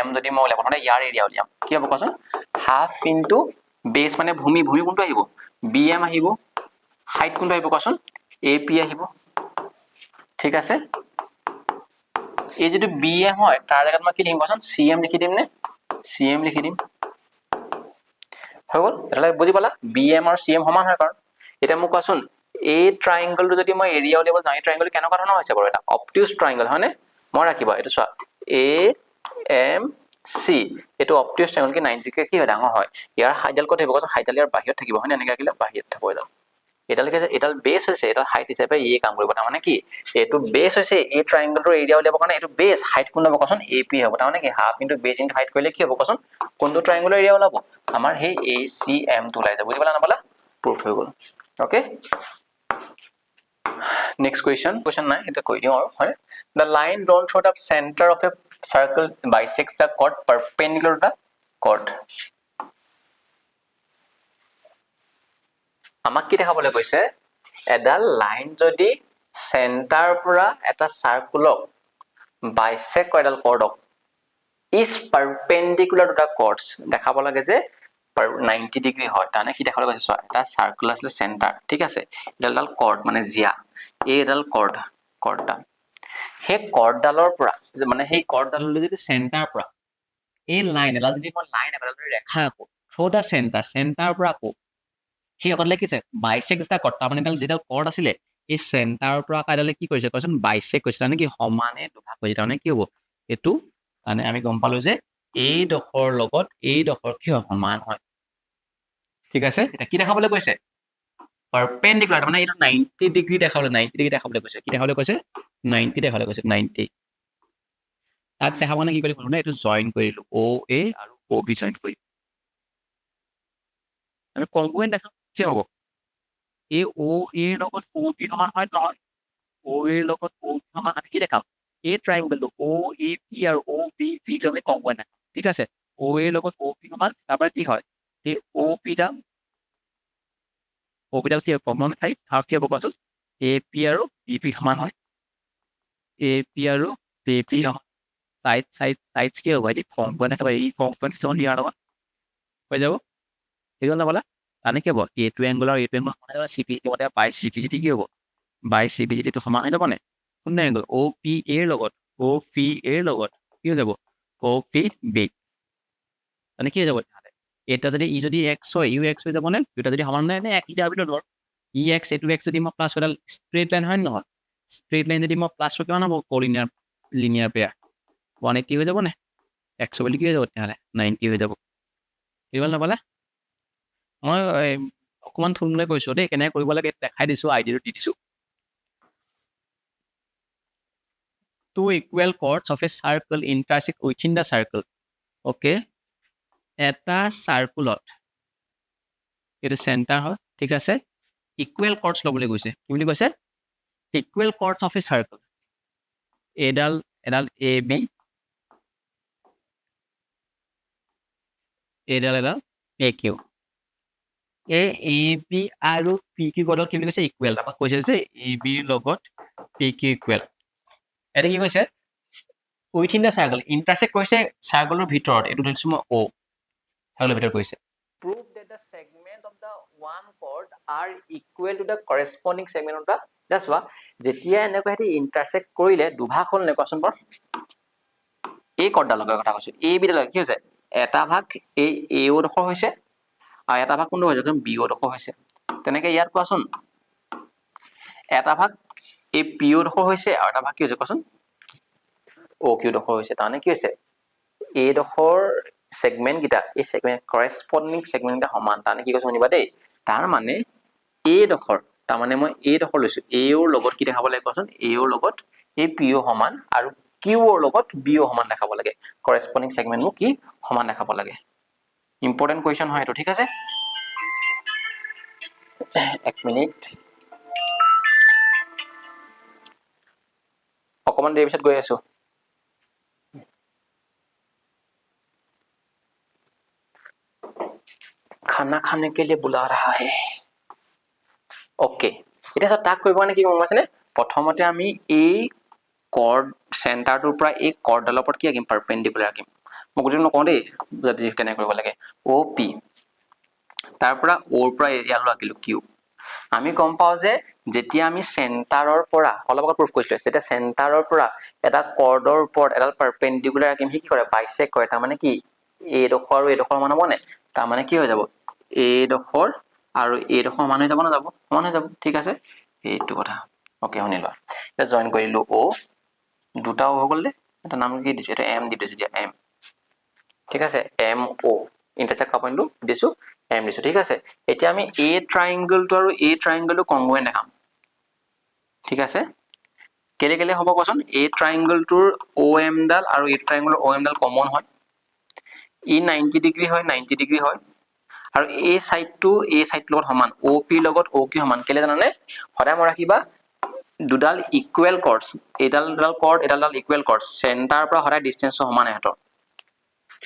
M যদি মই উলিয়াম প্ৰথমতে ইয়াৰ এৰিয়া উলিয়াম কি হ'ব কোৱাচোন হাফ ইনটু বেস মানে ভূমি কোনটো আহিব BM আহিব হাইট কোনটো আহিব কোৱাচোন AP আহিব ঠিক আছে এই যদি BM হয় তাৰ জায়গাত মই কি লিখিম কোৱাচোন CM লিখি দিম নে CM লিখি দিম হৈ গ'ল এটা বুজি পালা BM আৰু CM সমান হয় কাৰণ এটা মোক কোৱাচোন এই ট্ৰায়াঙ্গলটো যদি মই এৰিয়া উলিয়াব যাওঁ এই ট্ৰায়াঙ্গল কেনেকুৱা ধৰণৰ হৈছে বাৰু এটা অবটিউজ ট্ৰায়াঙ্গল হয়নে মই ৰাখিবা এইটো চোৱা A এম চি এইটো অপটিউজ ট্ৰায়াঙ্গল কি 90 ডিগ্ৰী কি হয় ডাঙৰ হয় ইয়াৰ হাইডাল ক'ত থাকিব কৈছে হাইডাল ইয়াৰ বাহিৰত থাকিব হয় নে এনেকৈ আঁকিলে বাহিৰত থাকিব এডালকে এডাল বেছ হৈছে এডাল হাইট হিচাপে ই কাম কৰিব তাৰমানে কি এইটো বেছ হৈছে এই ট্ৰায়াঙ্গলটোৰ এৰিয়া উলিয়াবৰ কাৰণে এইটো বেছ হাইট কোন হ'ব কচোন AP হ'ব তাৰমানে কি হাফ ইনটু বেছ ইনটু হাইট কৰিলে কি হ'ব কচোন কোনটো ট্ৰায়াঙ্গলৰ এৰিয়া ওলাব আমাৰ সেই ACM টো ওলাই যাব বুজি পালা নাপালা প্ৰুফ হৈ গ'ল ওকে next question নাই এটা কৈ দিও আৰু হয় the line drawn through the center of a circle bisects the chord perpendicular to the chord আমাক কি দেখাবলৈ কৈছে এডাল লাইন যদি সেন্টাৰ পৰা এটা সাৰ্কুলক বাইসেক্ট কৰে এডাল কৰ্ডক is perpendicular to the chords দেখাব লাগে যে 90 ডিগ্ৰী হয় তানে কি দেখাবলৈ কৈছে চোৱা এটা সাৰ্কুল আছে সেন্টাৰ ঠিক আছে এডাল কৰ্ড মানে জিয়া এই এডাল কৰ্ডডাল সেই কৰ্ডডালৰ পৰা মানে সেই কৰ্ডডালৰ যদি সেন্টাৰ পৰা এই লাইন এডাল যদি মই লাইন এডাল যদি ৰেখা আকো থ্ৰু দা সেন্টাৰ পৰা আকো সেই অকলে কি আছে বাইসেক্টস দা কৰ্ড তাৰমানে এডাল যেডাল কৰ্ড আছিলে এই সেন্টাৰৰ পৰা কাইডালে কি কৰিছে কৈছোন বাইসেক্ট কৰিছে মানে কি সমানে দুভাগ কৰিছে তাৰমানে কি হ'ব এটো মানে আমি গম পালো যে এই ডখৰ লগত এই ডখৰ কি সমান হয় ঠিক আছে এটা কি দেখাবলৈ কৈছে পাৰপেন্ডিকুলাৰ মানে এটা 90 ডিগ্ৰী দেখাবলৈ 90 ডিগ্ৰী দেখাবলৈ কৈছে কি দেখাবলৈ কৈছে 90 দেখাবলৈ কৈছে 90 তাক দেখাব মানে কি কৰি মানে এইটো জয়েন কৰিলো OA আৰু OB জয়েন কৰি আমি কংগ্ৰুয়েন্ট দেখাম কি হ'ব এই OA লগত OB সমান হয় নহয় OA লগত OB সমান আমি কি দেখাম এই ট্ৰায়াঙ্গলটো OEP আৰু OBP আমি কংগ্ৰুয়েন্ট দেখাম ঠিক আছে OA লগত OB সমান তাৰপৰা কি হয় এই OP ডাল কি কমন ঠাই আৰু কি হ'ব কোৱাচোন AP আৰু BP সমান হয় AP আৰু BP সাইড কি হ'ব এই কংগ্ৰুয়েন্ট দেখাব এই কংগ্ৰুয়েন্ট সমান ইয়াৰ লগত হৈ যাব ঠিক আছে বলা মানে কি হ'ব এইটো এংগল আৰু এইটো এংগল সমান হ'ব CP মতে বাই CP যদি কি হ'ব বাই CP যদি এইটো সমান হৈ যাব নে কোনটো এংগল OPA এৰ লগত OPA এৰ লগত কি হৈ যাব OPB মানে কি হৈ যাব এটা যদি ই যদি x হয় ইউ x হৈ যাব নে দুটা যদি সমান নাই নে এক লিটাৰ ভিতৰত ধৰ ই x এটো x যদি মই প্লাস এডাল স্ট্ৰেইট লাইন হয় নহয় স্ট্ৰেইট লাইন যদি মই প্লাস কিমান হ'ব লিনিয়াৰ পেয়াৰ 180 হৈ যাব নে x বুলি কি হৈ যাব তেতিয়াহ'লে 90 হৈ যাব কি হ'ল নাপালে মই অকমান থুলমূলে কৈছো দেই কেনেকৈ কৰিব লাগে দেখাই দিছো আইডিয়াটো দি দিছো two equal chords of a circle intersect within the circle okay এটা সার্কুলত এটা সেন্টার হয় ঠিক আছে ইকুয়াল কর্ডস লবলৈ গৈছে কি বুলি কৈছে equal chords of A circle এডাল AB এডাল AQ AB আৰু PQ কৰ্ডক কি বুলি কৈছে ইকুয়াল আমাক কৈছে যে AB লগত PQ ইকুয়াল এটা কি কৈছে উইথিন দা সার্কেল ইন্টারসেক্ট কৰিছে সাৰ্কেলৰ ভিতৰত এটো ধৰিছো মই O সাৰ্কেলৰ ভিতৰত কৈছে prove that the segment of the one chord are equal to the corresponding segment of the that's why যেতিয়া এনেকৈ হেতি ইন্টারসেক্ট কৰিলে দুভাগ হ'ল নে কোৱাচোন বৰ এই কৰ্ডডালৰ কথা কৈছো এই বিডালৰ কি হৈছে এটা ভাগ এই AO ডখৰ হৈছে আৰু এটা ভাগ কোনটো হৈছে BO ডখৰ হৈছে তেনেকৈ ইয়াত কোৱাচোন এটা ভাগ এই PO ডখৰ হৈছে আৰু এটা ভাগ কি হৈছে কোৱাচোন OQ ডখৰ হৈছে তাৰমানে কি হৈছে এই ডখৰ সেগমেন্ট গিটা এই সেগমেন্ট কৰেসপন্ডিং সেগমেন্ট গিটা সমান তাৰমানে কি কৈছো শুনিবা দেই তাৰ মানে এই ডখৰ তাৰ মানে মই এই ডখৰ লৈছো AO ৰ লগত কি দেখাব লাগে কোৱাচোন AO ৰ লগত এই PO সমান আৰু Q ৰ লগত BO সমান দেখাব লাগে কৰেসপন্ডিং সেগমেন্ট মোক কি সমান দেখাব লাগে ইম্পৰ্টেন্ট কোৱেশ্চন হয় এটো ঠিক আছে এক মিনিট অকমান দেৰি পিছত গৈ আছো खाना खाने के लिए बुला रहा है ओके এটা সব তাক কৰিব মানে কি গম পাইছনে প্ৰথমতে আমি এই কৰ্ড সেন্টাৰটোৰ পৰা এই কৰ্ডডালৰ ওপৰত কি আকিম পাৰপেন্ডিকুলাৰ আকিম মই গুটেই নকওঁ দেই যদি কেনে কৰিব লাগে OP তাৰ পৰা O ৰ পৰা এৰিয়ালৈ আকিলো Q আমি গম পাও যে যেতিয়া আমি সেন্টাৰৰ পৰা অলপ আগত প্ৰুফ কৰিছিলো যেতিয়া সেন্টাৰৰ পৰা এটা কৰ্ডৰ ওপৰত এডাল পাৰপেন্ডিকুলাৰ আকিম কি কৰে বাইসেক্ট কৰে তাৰ মানে কি এই ডখৰ আৰু এই ডখৰ মান হ'ব নে তাৰ মানে কি হৈ যাব এই ডখৰ আৰু এই ডখৰ মান হৈ যাব না যাব মান হৈ যাব ঠিক আছে এইটো কথা ওকে শুনি লোৱা এটা জয়েন কৰিলো O দুটা হৈ গ'ল এটা নাম কি দিছো, এটা এম দি দিছো দিয়া, এম। ঠিক আছে, এম অ ইণ্টাৰচেক্ট কৰা পইণ্টটো দিছো, এম দিছো। ঠিক আছে, এতিয়া আমি এ ট্ৰাইংগলটো আৰু এ ট্ৰাইংগলটো কংগ্ৰুৱেণ্ট দেখাম। ঠিক আছে, কেলে হ'ব কোৱাচোন, এ ট্ৰাইংগলটোৰ অ এম ডাল আৰু এ ট্ৰাইংগলৰ অ এম ডাল কমন হয়, ই 90 ডিগ্ৰী হয়, 90 ডিগ্ৰী হয়, আৰু এই চাইডটো এই চাইডটোৰ লগত সমান, অ পিৰ লগত অ কিউ সমান। কেলে জানানে, সদায় মনত ৰাখিবা দুডাল ইকুৱেল কৰ্ডছ, এডাল কৰ্ড এডাল ইকুৱেল কৰ্ডছ, চেণ্টাৰৰ পৰা সদায় ডিষ্টেঞ্চটো সমান সিহঁতৰ।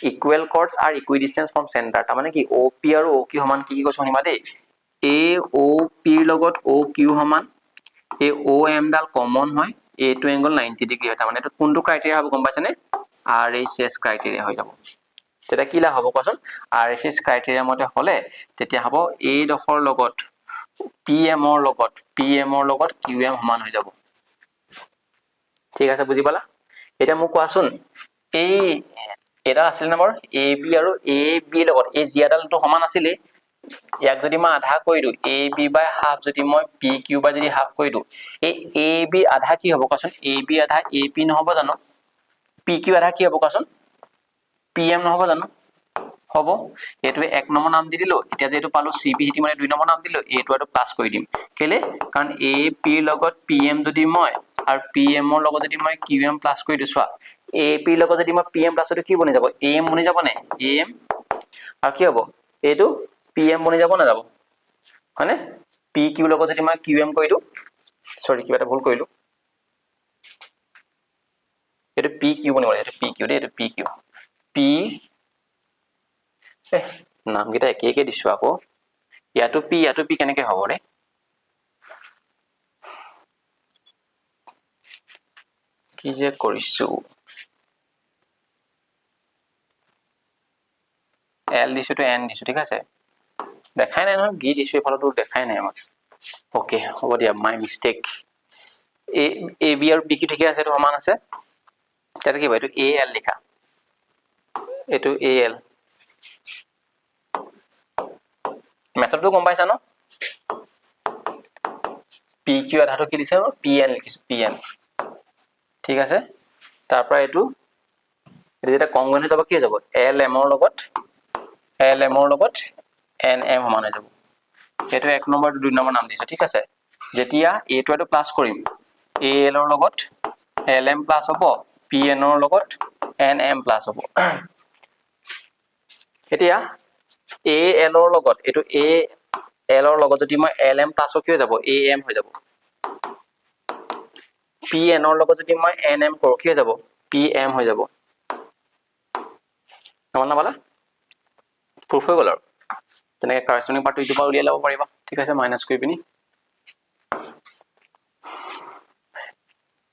ইকুৱেল কৰ্ডছ আৰু ইকুই ডিষ্টেঞ্চ ফ্ৰম চেণ্টাৰ, তাৰমানে কি অ পি আৰু অ কিউ সমান। কি কৈছো শুনিবা দেই, এ অ পিৰ লগত অ কিউ সমান, এই অ এম ডাল কমন হয়, এইটো এংগল 90 ডিগ্ৰী হয়। তাৰমানে এইটো কোনটো ক্ৰাইটেৰিয়া হ'ব গম পাইছেনে, আৰ এইচ এছ ক্ৰাইটেৰিয়া হৈ যাব। তেতিয়া কি লাভ হ'ব কোৱাচোন, আৰ এইচ এছ ক্ৰাইটেৰিয়া মতে হলে তেতিয়া হ'ব এইডোখৰ লগত পি এমৰ লগত কিউ এম সমান হৈ যাব। ঠিক আছে, বুজি পালা। এতিয়া মোক কোৱাচোন, এই এটা আছিল নে বাৰু এ বি আৰু এ বিৰ লগত এই জিয়াডালটো সমান আছিলেই, ইয়াক যদি মই আধা কৰি দিওঁ, এ বি বাই হাফ যদি মই পি কিউ বাই যদি হাফ কৰি দিওঁ, এই এ বি আধা কি হ'ব কোৱাচোন, এ বি আধা এ পি নহ'ব জানো, পি কিউ আধা কি হ'ব কোৱাচোন, পি এম নহ'ব জানো, হ'ব। এইটো 1 নম্বৰ নাম দি দিলো, এতিয়া যে এইটো পালো চি পি মানে 2 নম্বৰ নাম দিলো, এইটো আৰু প্লাছ কৰি দিম। কেলে, কাৰণ এ পিৰ লগত পি এম যদি মই আৰু পি এমৰ লগত যদি মই কিউ এম প্লাছ কৰি দিওঁ, চোৱা এ পিৰ লগত যদি মই পি এম প্লাছ কৰি কি বনি যাব, এ এম বনি যাব নে, এ এম, আৰু কি হ'ব এইটো পি এম বনি যাব নাযাব, হয়নে। পি কিউৰ লগত যদি মই কিউ এম কৰি দিওঁ, চৰি কিবা এটা ভুল কৰিলো, এইটো পি কিউ বনিব লাগে, এইটো পি কিউ দেই, এইটো পি কিউ, পি নামকেইটা একে দিছো আকৌ, ইয়াতো পি কেনেকে হ'ব ৰে, কি যে কৰিছো, এল দিছো তো এন দিছো। ঠিক আছে, দেখাই নাই নহয়, গি দিছো এইফালতো দেখাই নাই আমাক। অকে, হ'ব দিয়া, মাই মিষ্টেক। এ বি আৰু পি কিউ ঠিকে আছে, এইটো সমান আছে, তেতিয়া কি হ'ব, এইটো এ এল লিখা, এইটো এ এল। মেথডটো গম পাইছা ন, পি কিউ আধাটো কি দিছে, পি এন লিখিছো, পি এন। ঠিক আছে, তাৰ পৰা এইটো যেতিয়া কংগ্ৰুৱেণ্ট হৈ যাব কি হৈ যাব, এল এমৰ লগত এন এম সমান হৈ যাব। সেইটো 1 নম্বৰ 2 নম্বৰ নাম দিছো। ঠিক আছে, যেতিয়া এইটো এইটো প্লাছ কৰিম, এ এলৰ লগত এল এম প্লাছ হ'ব, পি এনৰ লগত এন এম প্লাছ হ'ব। এতিয়া এ এলৰ লগত এইটো এ এলৰ লগত যদি মই এল এম প্লাছ কি হৈ যাব, এ এম হৈ যাব। পি এনৰ লগত যদি মই এন এম কৰো কি হৈ যাব, পি এম হৈ যাব। নাপালা, প্ৰুফ হৈ গ'ল আৰু। তেনেকে কাৰেস্পণ্ডিং পাৰ্টটো ইটোৰ পৰা উলিয়াই ল'ব পাৰিবা। ঠিক আছে, মাইনাছ কৰি পিনি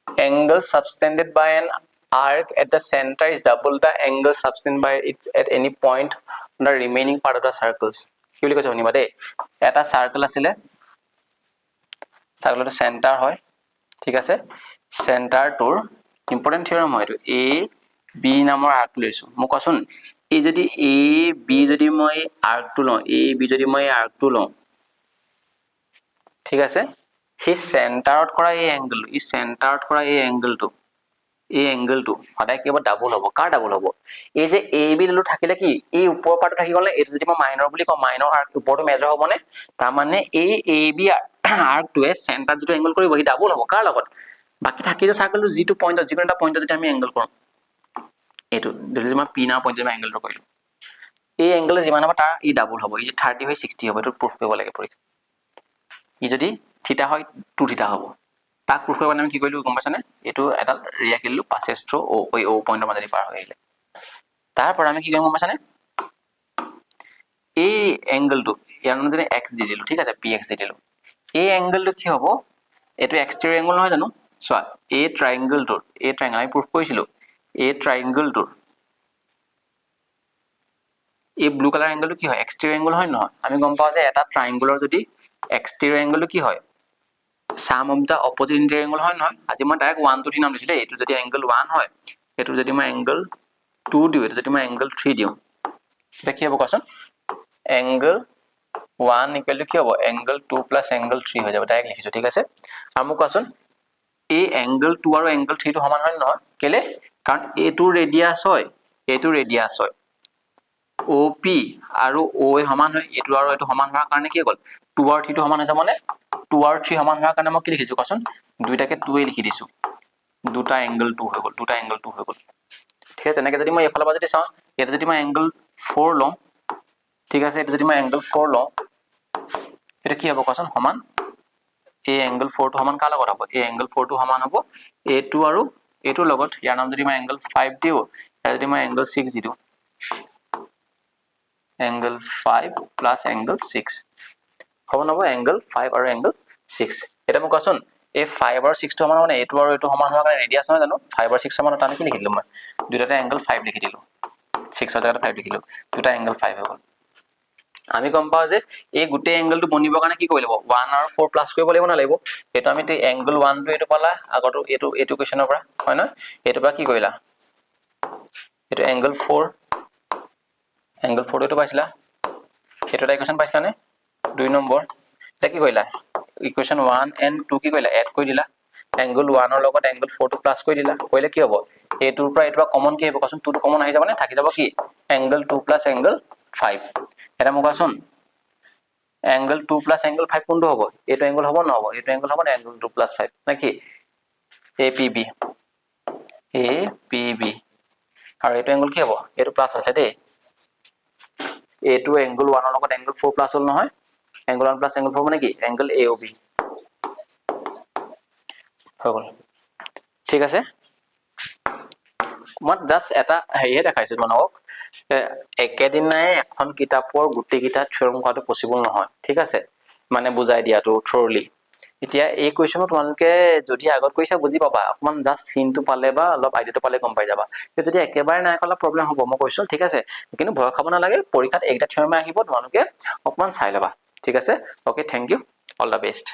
angle subtended by an arc at the center is double the angle subtended by it at any point on the remaining part of the circles. কি বুলি কৈছে শুনিবা দেই, এটা চাৰ্কেল আছিলে, চাৰ্কেলটো চেণ্টাৰ হয়। ঠিক আছে, চেণ্টাৰটোৰ ইম্পৰ্টেণ্ট থিয়ৰম হয় এইটো, এ বি নামৰ আৰ্ক লৈছো। মোক কোৱাচোন, এই যদি এ বি যদি মই আৰ্কটো লওঁ, এ বি যদি মই আৰ্কটো লওঁ, ঠিক আছে, সেই চেণ্টাৰত কৰা এই এংগলটো, এই চেণ্টাৰত কৰা এই এংগলটো সদায় কি হ'ব, ডাবল হ'ব। কাৰ ডাবল হ'ব, এই যে এ বি ডালটো থাকিলে কি, এই ওপৰৰ পাৰটো থাকি গ'লে, এইটো যদি মই মাইনৰ বুলি কওঁ, মাইনৰ আৰ্ক ওপৰটো মেজৰ হ'বনে, তাৰমানে এই এ বি আৰ্কটোৱে চেণ্টাৰত যিটো এংগল কৰিব, সি ডাবল হ'ব কাৰ লগত, বাকী থাকি যোৱা চাৰ্কেলটো যিটো পইণ্টত, যিকোনো এটা পইণ্টত যদি আমি এংগল কৰোঁ, এইটো যদি মই পি নামৰ পইণ্টত এংগলটো কৰিলো, এই এংগল যিমান হ'ব তাৰ ই ডাবল হ'ব, ই 30 হয় 60 হ'ব, এইটো প্ৰুফ কৰিব লাগে পৰীক্ষাত। ই যদি থিতা হয় 2 থিতা হ'ব। তাক প্ৰুফ কৰিব আমি কি কৰিলো গম পাইছানে, এইটো এডাল ৰিয়া কিলো পাছেজ থ্ৰু অ পইণ্টৰ মাজেদি পাৰ হৈ আহিলে। তাৰ পৰা আমি কি কৰিম গম পাইছানে, এই এংগলটো ইয়াৰ নাম যদি এক্স দি দিলো, ঠিক আছে, পি এক্স দি দিলো, এই এংগলটো কি হ'ব, এইটো এক্সটেৰিয়ৰ এংগল নহয় জানো, চোৱা এই ট্ৰাইংগলটোৰ, এই ট্ৰাইংগল আমি প্ৰুফ কৰিছিলো, এই ট্ৰাইংগলটোৰ এই ব্লু কালাৰ এংগলটো কি হয়, এক্সটেৰিয়ৰ এংগল হয় নহয়। আমি গম পাওঁ যে এটা ট্ৰাইংগলৰ যদি এক্সটেৰিয়ৰ এংগলটো কি হয়, sum of the opposite interior angle হয় নহয়। আজি মই ডাইৰেক্ট 1 2 3 নাম দিছো দেই, এইটো যদি এংগল 1 হয়, এইটো যদি মই এংগল 2 দিওঁ, এইটো যদি মই এংগল 3 দিওঁ, তেতিয়া কি হ'ব কোৱাচোন, এংগল 1 ইকুৱেল টু কি হ'ব, এংগল 2 প্লাছ এংগল 3 হৈ যাব, ডাইৰেক্ট লিখিছো। ঠিক আছে, আৰু মোক কোৱাচোন এই এংগল 2 আৰু এংগল 3 টো সমান হয় নে নহয়, কেলে, কাৰণ এইটো ৰেডিয়াছ হয়, এইটো ৰেডিয়াছ হয়। OP আৰু OA সমান হয়, এইটো আৰু এইটো সমান হোৱাৰ কাৰণে কি হ'ল 2 আৰু 3 টো সমান হৈছে মানে 2 আৰু 3 সমান হোৱাৰ কাৰণে মই কি লিখিছো কোৱাচোন দুইটাকে 2 লিখি দিছো, দুটা এংগল 2 হৈ গ'ল, দুটা এংগল 2 হৈ গ'ল। ঠিক আছে, তেনেকে যদি মই এইফালৰ পৰা যদি চাওঁ, ইয়াতে যদি মই এংগল 4 লওঁ, ঠিক আছে, এইটো যদি মই এংগল 4 লওঁ, এটা কি হ'ব কোৱাচোন সমান এই এংগল 4 টো সমান কাৰ লগত হ'ব, এই এংগল 4 টো সমান হ'ব A2 আৰু এইটোৰ লগত। ইয়াৰ নাম যদি মই এংগল 5 দিওঁ, ইয়াৰ যদি মই এংগল 6 দি দিওঁ, এংগল 5 প্লাছ এংগল 6 হ'ব নহ'ব, এংগল 5 আৰু এংগল 6। এটা মোক কোৱাচোন এই 5 আৰু 6 টো সমান মানে এইটো আৰু এইটো সমান হোৱাৰ কাৰণে ৰেডিয়াছ নহয় জানো, 5 আৰু 6 সমান তাৰ কি লিখি দিলো মই দুটাতে এংগল 5 লিখি দিলো, 6 ৰ জেগাত 5 লিখিলো, দুটা এংগল 5 হৈ গ'ল। আমি গম পাওঁ যে এই গোটেই এংগলটো বনিবৰ কাৰণে কি কৰিব লাগিব 1 আৰু 4 প্লাছ কৰিব লাগিব নালাগিব, সেইটো আমি এংগল 1 টো এইটো পালা আগতো এইটো কুৱেশ্যনৰ পৰা হয় নহয়, এইটোৰ পৰা কি কৰিলা এইটো এংগল 4, এংগল 4 টো পাইছিলা, সেইটো এটা ইকুৱেশ্যন পাইছিলানে 2 নম্বৰ। এতিয়া কি কৰিলা ইকুৱেশ্যন 1 and 2 কি কৰিলা এড কৰি দিলা, এংগল 1 ৰ লগত এংগল 4 টো প্লাছ কৰি দিলা, কৰিলে কি হ'ব এইটোৰ পৰা কমন কি হ'ব কোৱাচোন 2 টো কমন আহি যাব নে, থাকি যাব কি এংগল 2 প্লাছ এংগল 5। এটা মোক কোৱাচোন এংগল 2 প্লাছ এংগল 5 কোনটো হ'ব, এইটো এংগল হ'ব নহ'ব, এইটো এংগল হ'ব নে এংগল 2 প্লাছ 5 নে কি APB, APB আৰু এইটো এংগল কি হ'ব এইটো প্লাছ আছে দেই, এইটো এংগল 1 ৰ লগত এংগল 4 প্লাছ হ'ল নহয়, এংগল 1 প্লাছ এংগল 4 মানে কি এংগল AOB হৈ গ'ল। ঠিক আছে, মই জাষ্ট এটা হেৰিহে দেখাইছো তোমালোকক, একেদিনাই এখন কিতাপৰ গোটেইকেইটা থিয়ৰম কৰাটো পচিবল নহয়, ঠিক আছে, মানে বুজাই দিয়াটো থ্ৰলি। এতিয়া এই কুৱেশ্যনো তোমালোকে যদি আগত কৰিছা বুজি পাবা, অকমান জাষ্ট চিনটো পালে বা অলপ আইডিয়াটো পালে গম পাই যাবা, যদি একেবাৰে নাই পালা প্ৰব্লেম হ'ব মই কৈছো, ঠিক আছে, কিন্তু ভয় খাব নালাগে, পৰীক্ষাত এইকেইটা থিয়ৰমে আহিব, তোমালোকে অকমান চাই ল'বা, ঠিক আছে, okay, thank you, all the best.